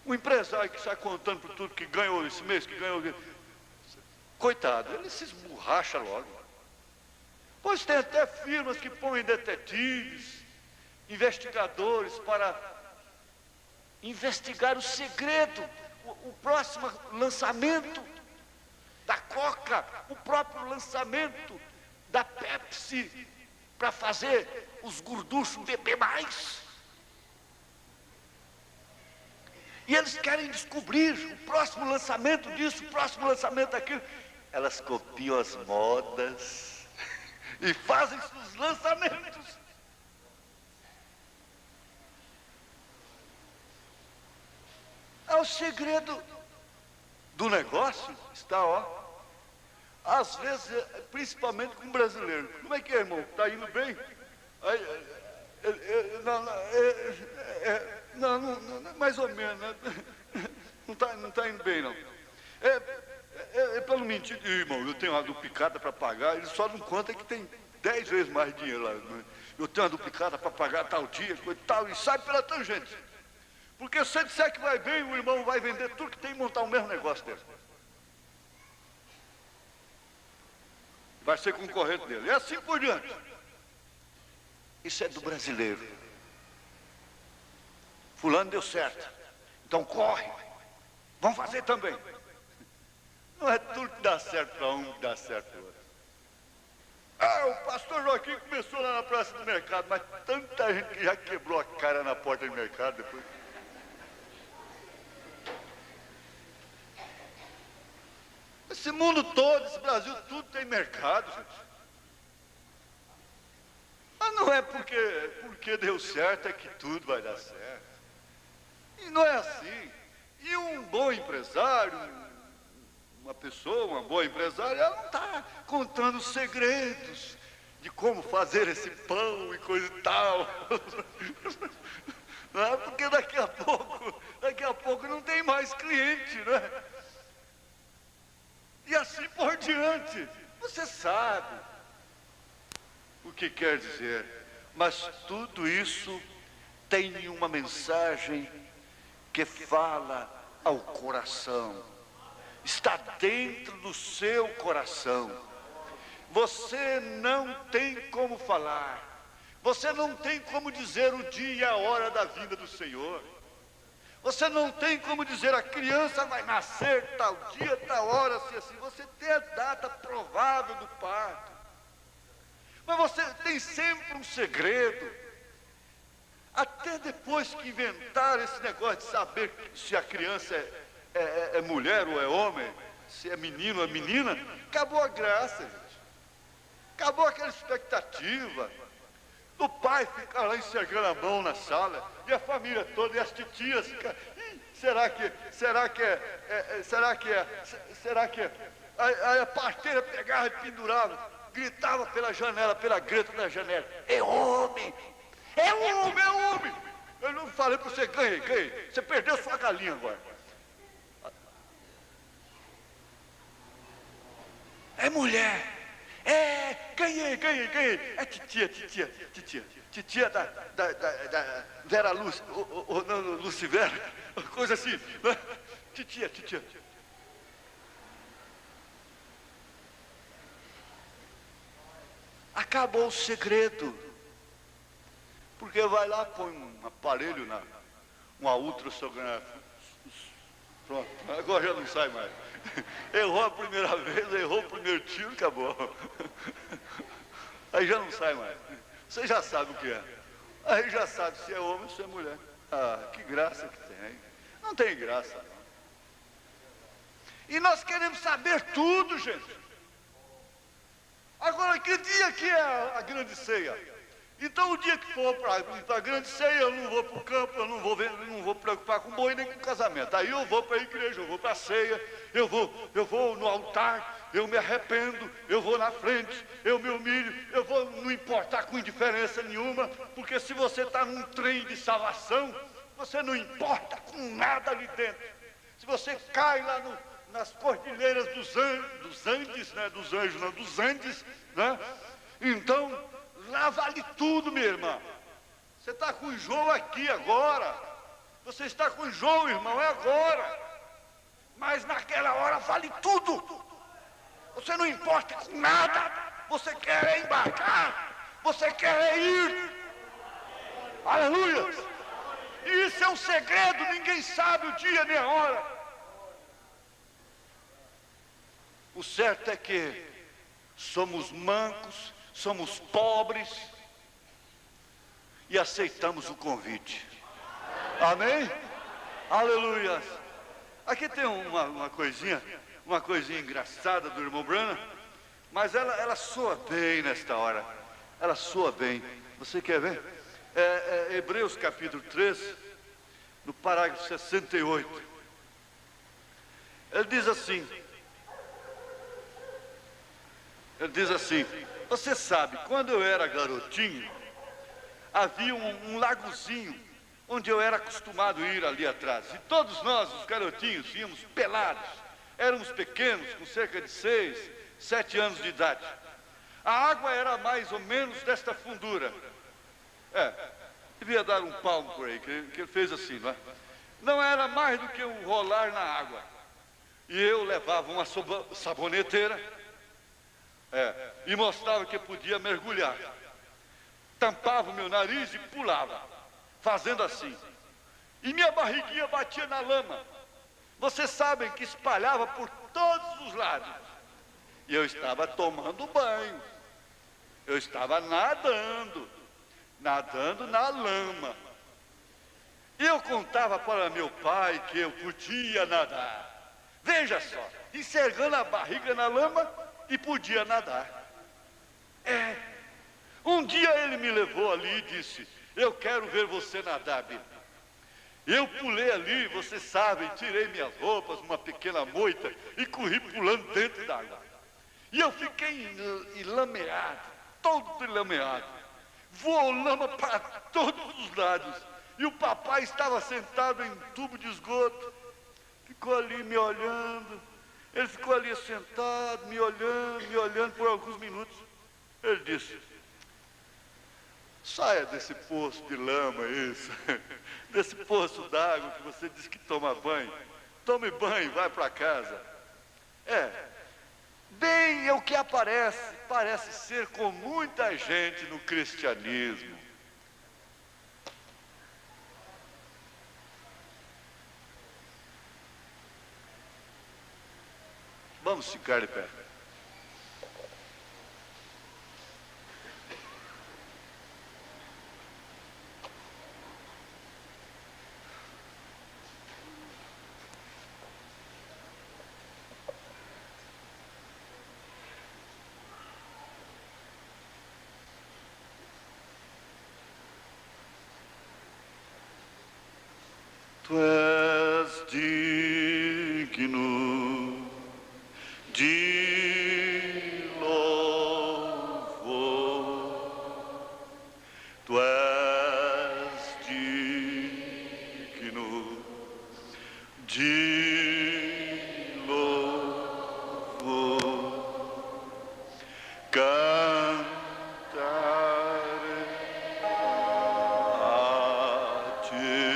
O empresário que sai contando por tudo que ganhou esse mês, que ganhou... Coitado, ele se esborracha logo. Pois tem até firmas que põem detetives, investigadores para investigar o segredo, o próximo lançamento da Coca, o próprio lançamento da Pepsi, para fazer os gorduchos beber mais. E eles querem descobrir o próximo lançamento disso, o próximo lançamento daquilo. Elas copiam as modas e fazem os lançamentos. É o segredo do negócio, está, ó. Às vezes, principalmente com brasileiro. Como é que é, irmão? Está indo bem? Não, mais ou menos, né? Não está indo bem, não. Pelo mentir, irmão, eu tenho uma duplicata para pagar, ele só não conta que tem 10 vezes mais dinheiro lá. Eu tenho uma duplicata para pagar tal dia, coisa e tal, e sai pela tangente. Porque se você disser que vai bem, o irmão vai vender tudo que tem e montar o mesmo negócio dele. Vai ser concorrente dele. E assim por diante. Isso é do brasileiro. Fulano deu certo. Então corre. Vamos fazer também. Não é tudo que dá certo para um que dá certo para o outro. O pastor Joaquim começou lá na praça do mercado, mas tanta gente que já quebrou a cara na porta do mercado depois. Esse mundo todo, esse Brasil, tudo tem mercado, gente. Mas não é porque deu certo é que tudo vai dar certo. E não é assim. E um bom empresário, uma pessoa, uma boa empresária, ela não está contando segredos de como fazer esse pão e coisa e tal. Não é? Porque daqui a pouco não tem mais cliente, né? E assim por diante. Você sabe o que quer dizer, mas tudo isso tem uma mensagem que fala ao coração. Está dentro do seu coração. Você não tem como falar. Você não tem como dizer o dia e a hora da vinda do Senhor. Você não tem como dizer a criança vai nascer tal dia, tal hora, assim. Você tem a data provável do parto. Mas você tem sempre um segredo. Até depois que inventaram esse negócio de saber se a criança é mulher ou é homem, se é menino ou é menina, acabou a graça, gente. Acabou aquela expectativa do pai ficar lá enxergando a mão na sala, e a família toda, e as titias ficam, será que a parteira pegava e pendurava, gritava pela janela, pela greta da janela, é homem, é homem, é homem. Eu não falei para você, ganhei, você perdeu sua galinha agora. É mulher, ganhei, é titia da Vera Lúcia, não, Lucivera, coisa assim, né? Titia. Acabou o segredo, porque vai lá, põe um aparelho, uma ultrassonografia, pronto, agora já não sai mais. Errou a primeira vez, errou o primeiro tiro, acabou. Aí já não sai mais. Você já sabe o que é. Aí já sabe se é homem ou se é mulher. Que graça que tem. Não tem graça, não. E nós queremos saber tudo, gente. Agora, que dia que é a grande ceia? Então, o dia que for para a grande ceia, eu não vou para o campo, eu não vou preocupar com boi nem com casamento. Aí eu vou para a igreja, eu vou para a ceia, eu vou no altar, eu me arrependo, eu vou na frente, eu me humilho, eu vou não importar com indiferença nenhuma, porque se você está num trem de salvação, você não importa com nada ali dentro. Se você cai lá nas cordilheiras dos Andes, né? Então, lá vale tudo, minha irmã. Você está com enjoo aqui agora. Você está com enjoo, irmão, é agora. Mas naquela hora vale tudo. Você não importa com nada. Você quer embarcar. Você quer ir. Aleluia. E isso é um segredo. Ninguém sabe o dia nem a hora. O certo é que somos mancos, somos pobres e aceitamos o convite. Amém? Aleluia. Aqui tem uma coisinha engraçada do irmão Branham, mas ela soa bem nesta hora. Ela soa bem. Você quer ver? Hebreus capítulo 3, no parágrafo 68. Ele diz assim, você sabe, quando eu era garotinho, havia um lagozinho onde eu era acostumado a ir ali atrás. E todos nós, os garotinhos, íamos pelados. Éramos pequenos, com cerca de 6, 7 anos de idade. A água era mais ou menos desta fundura. Devia dar um palmo por aí, que ele fez assim, não é? Não era mais do que um rolar na água. E eu levava uma saboneteira, e mostrava que podia mergulhar. Tampava o meu nariz e pulava, fazendo assim. E minha barriguinha batia na lama. Vocês sabem que espalhava por todos os lados. E eu estava tomando banho. Eu estava nadando na lama. E eu contava para meu pai que eu podia nadar. Veja só, enxergando a barriga na lama e podia nadar. Um dia ele me levou ali e disse: eu quero ver você nadar, Billy. Eu pulei ali, vocês sabem, tirei minhas roupas, uma pequena moita e corri pulando dentro d'água. E eu fiquei enlameado, todo enlameado. Voou lama para todos os lados. E o papai estava sentado em um tubo de esgoto. Ficou ali me olhando. Ele ficou ali sentado, me olhando por alguns minutos. Ele disse: saia desse poço de lama, isso. Desse poço d'água que você disse que toma banho. Tome banho, vai para casa. Bem, é o que parece ser com muita gente no cristianismo. Vamos ficar de pé. Tu és digno de louvor. Tu és digno de louvor. Cantarei a ti,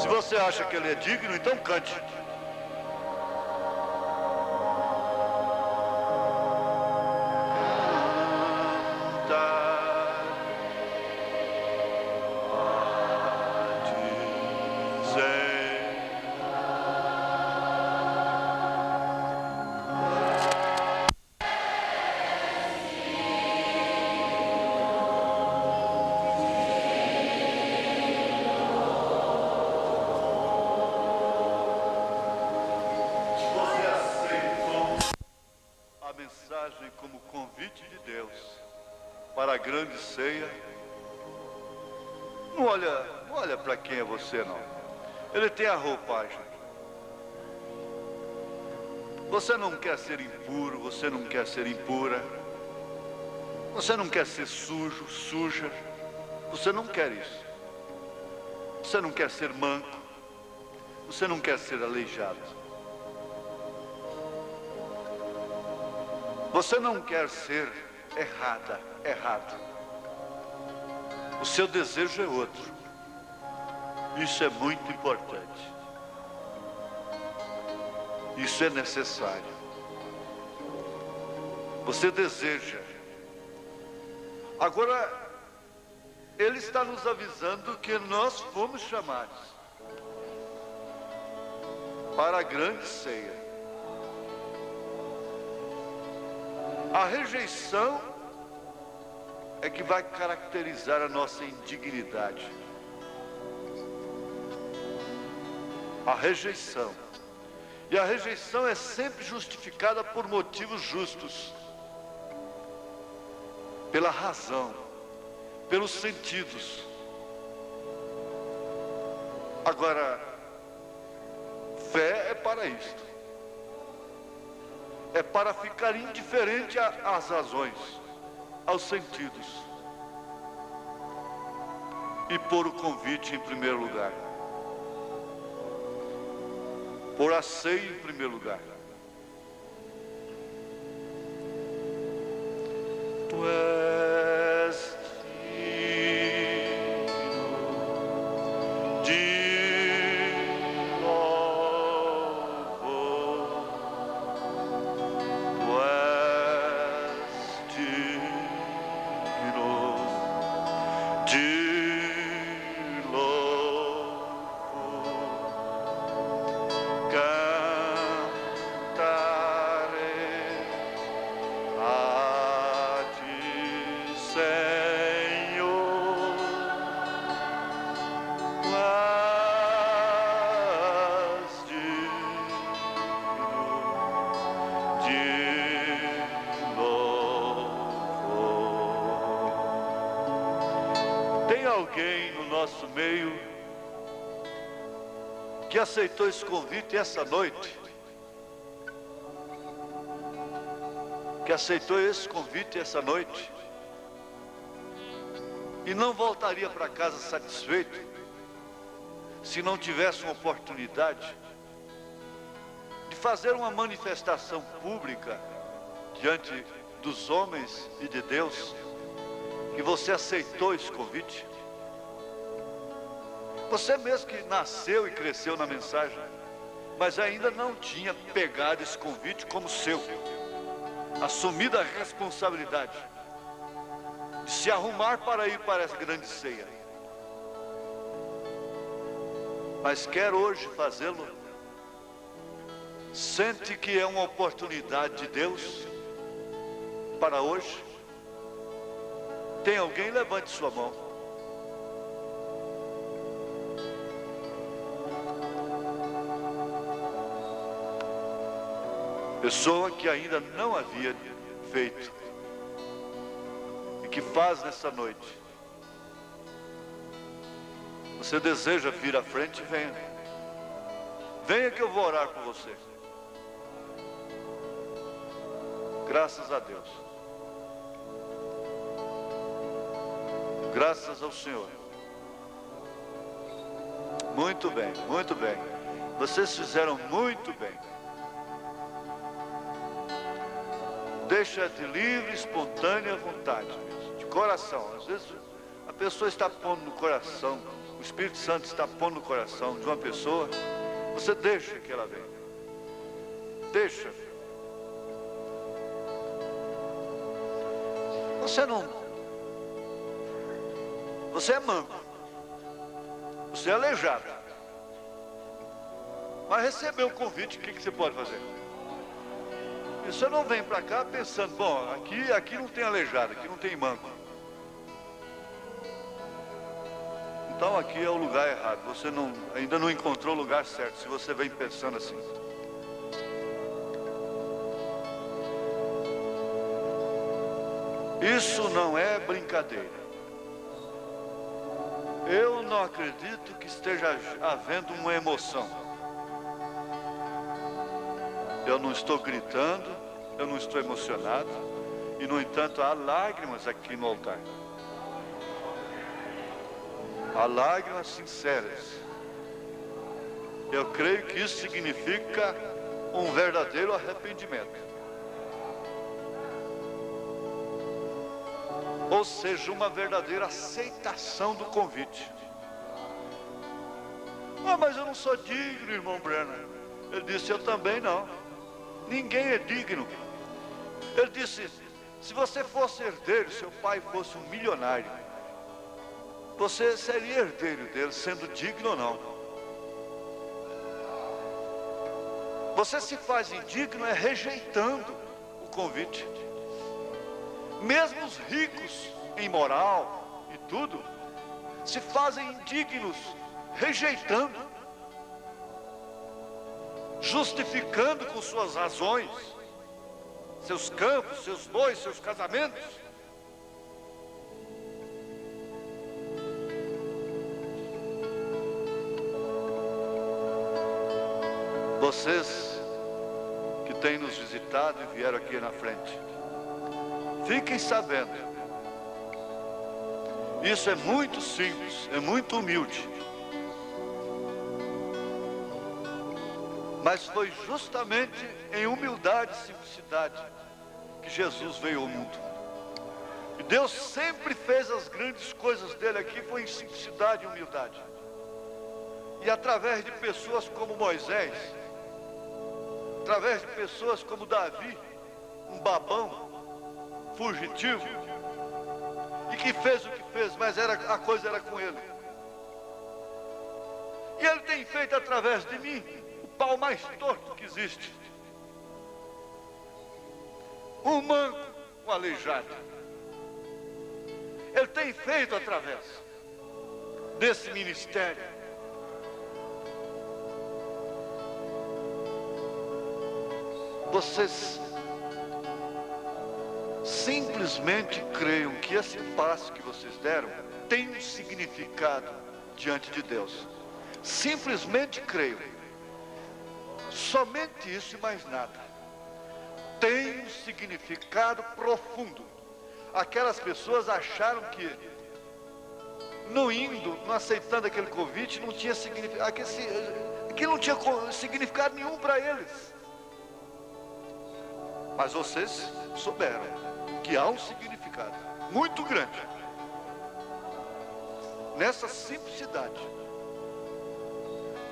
Se você acha que ele é digno, então cante. Como convite de Deus para a grande ceia. Não olha para quem é você, não. Ele tem a roupagem. Você não quer ser impuro, você não quer ser impura, você não quer ser sujo, suja, você não quer isso. Você não quer ser manco, você não quer ser aleijado. Você não quer ser errado. O seu desejo é outro. Isso é muito importante. Isso é necessário. Você deseja. Agora, ele está nos avisando que nós fomos chamados para a grande ceia. A rejeição é que vai caracterizar a nossa indignidade. A rejeição. E a rejeição é sempre justificada por motivos justos, pela razão, pelos sentidos. Agora, fé é para isto. É para ficar indiferente às razões, aos sentidos. E pôr o convite em primeiro lugar. Pôr a ceia em primeiro lugar. Tu és digno de louvor. Tu és digno de louvor. Cantarei a ti, Senhor. Tu és digno de louvor. Tem alguém no nosso meio que aceitou esse convite essa noite? Que aceitou esse convite essa noite e não voltaria para casa satisfeito se não tivesse uma oportunidade de fazer uma manifestação pública diante dos homens e de Deus, que você aceitou esse convite? Você mesmo que nasceu e cresceu na mensagem, mas ainda não tinha pegado esse convite como seu, assumido a responsabilidade de se arrumar para ir para essa grande ceia. Mas quer hoje fazê-lo? Sente que é uma oportunidade de Deus para hoje? Tem alguém? Levante sua mão. Pessoa que ainda não havia feito e que faz nessa noite. Você deseja vir à frente? Venha. Venha que eu vou orar por você. Graças a Deus. Graças ao Senhor. Muito bem, muito bem. Vocês fizeram muito bem. Deixa de livre, espontânea vontade, de coração. Às vezes a pessoa está pondo no coração, o Espírito Santo está pondo no coração de uma pessoa, você deixa que ela venha. Deixa. Você é manco, você é aleijado, mas recebeu o convite, o que você pode fazer? E você não vem para cá pensando, bom, aqui não tem aleijado, aqui não tem manco. Então aqui é o lugar errado, você ainda não encontrou o lugar certo, se você vem pensando assim. Isso não é brincadeira. Eu não acredito que esteja havendo uma emoção. Eu não estou gritando, eu não estou emocionado, e no entanto há lágrimas aqui no altar. Há lágrimas sinceras. Eu creio que isso significa um verdadeiro arrependimento. Ou seja, uma verdadeira aceitação do convite. Ah, mas eu não sou digno, irmão Brenner. Ele disse, eu também não. Ninguém é digno. Ele disse, se você fosse herdeiro, seu pai fosse um milionário, você seria herdeiro dele, sendo digno ou não. Você se faz indigno rejeitando o convite. Mesmo os ricos em moral e tudo, se fazem indignos rejeitando. justificando com suas razões, seus campos, seus bois, seus casamentos. Vocês que têm nos visitado e vieram aqui na frente, fiquem sabendo, isso é muito simples, é muito humilde, mas foi justamente em humildade e simplicidade que Jesus veio ao mundo. E Deus sempre fez as grandes coisas dele aqui, foi em simplicidade e humildade. E através de pessoas como Moisés, através de pessoas como Davi, um babão, fugitivo, e que fez o que fez, mas a coisa era com ele. E ele tem feito através de mim o pau mais torto que existe. Um manco, um aleijado. Ele tem feito através desse ministério. Vocês simplesmente creiam que esse passo que vocês deram tem um significado diante de Deus. Simplesmente creiam. Somente isso e mais nada. Tem um significado profundo. Aquelas pessoas acharam que não indo, não aceitando aquele convite, não tinha significado, aquilo não tinha significado nenhum para eles. Mas vocês souberam que há um significado muito grande nessa simplicidade.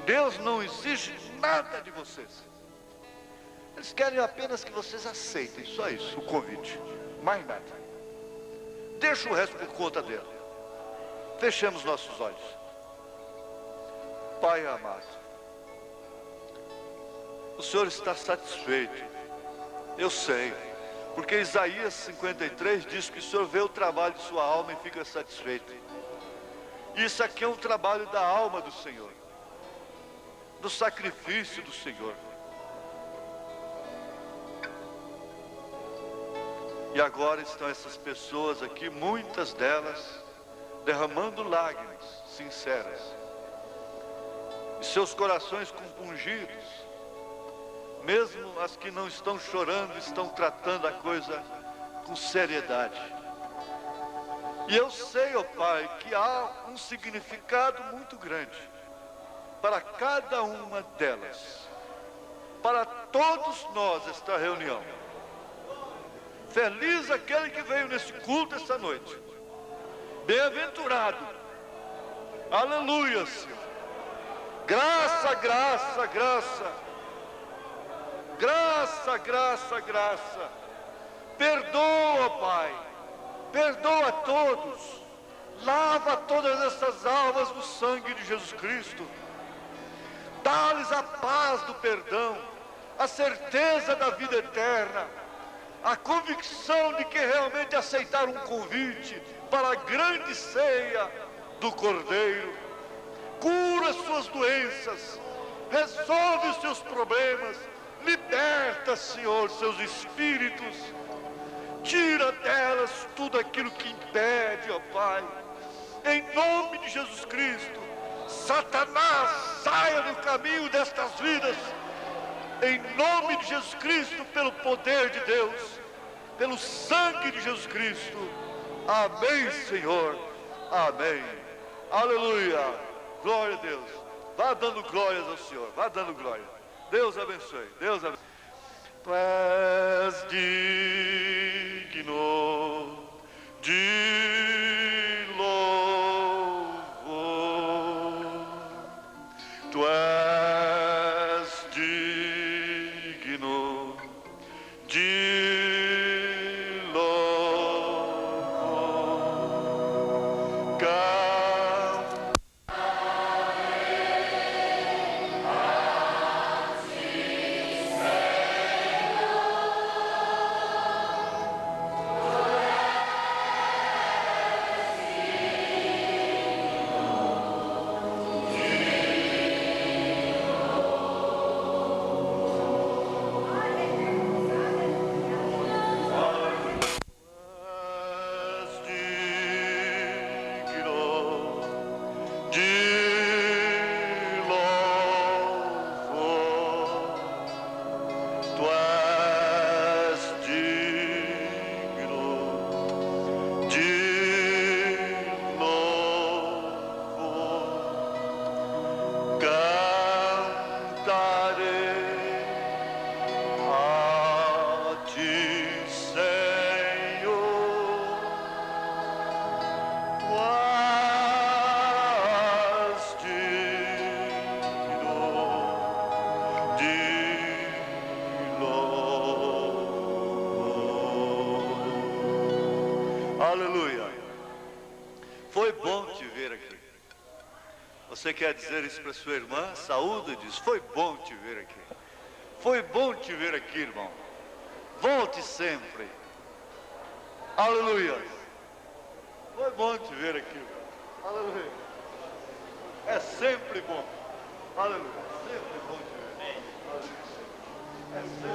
Deus não exige nada de vocês. Eles querem apenas que vocês aceitem, só isso, o convite, mais nada. Deixa o resto por conta dele. Fechemos nossos olhos. Pai amado, o Senhor está satisfeito. Eu sei, porque Isaías 53 diz que o Senhor vê o trabalho de sua alma e fica satisfeito. Isso aqui é um trabalho da alma do Senhor, do sacrifício do Senhor. E agora estão essas pessoas aqui, muitas delas, derramando lágrimas sinceras, e seus corações compungidos. Mesmo as que não estão chorando, estão tratando a coisa com seriedade. E eu sei, ó Pai, que há um significado muito grande para cada uma delas, para todos nós, esta reunião. Feliz aquele que veio nesse culto esta noite. Bem-aventurado. Aleluia, Senhor. Graça, graça, graça. Graça, graça, graça. Perdoa, Pai. Perdoa a todos. Lava todas essas almas no sangue de Jesus Cristo. Dá-lhes a paz do perdão, a certeza da vida eterna, a convicção de que realmente aceitaram um convite para a grande ceia do Cordeiro. Cura suas doenças, resolve os seus problemas, liberta, Senhor, seus espíritos, tira delas tudo aquilo que impede, ó Pai, em nome de Jesus Cristo. Satanás, saia do caminho destas vidas, em nome de Jesus Cristo, pelo poder de Deus, pelo sangue de Jesus Cristo. Amém, Senhor, amém, aleluia, glória a Deus. Vá dando glórias ao Senhor, vá dando glória. Deus abençoe, Deus abençoe. Tu és digno de louvor, tu és digno de louvor. Você quer dizer isso para sua irmã? Saúde e diz: foi bom te ver aqui. Foi bom te ver aqui, irmão. Volte sempre. Aleluia. Foi bom te ver aqui, irmão. Aleluia. É sempre bom. Aleluia. É sempre bom te ver. É sempre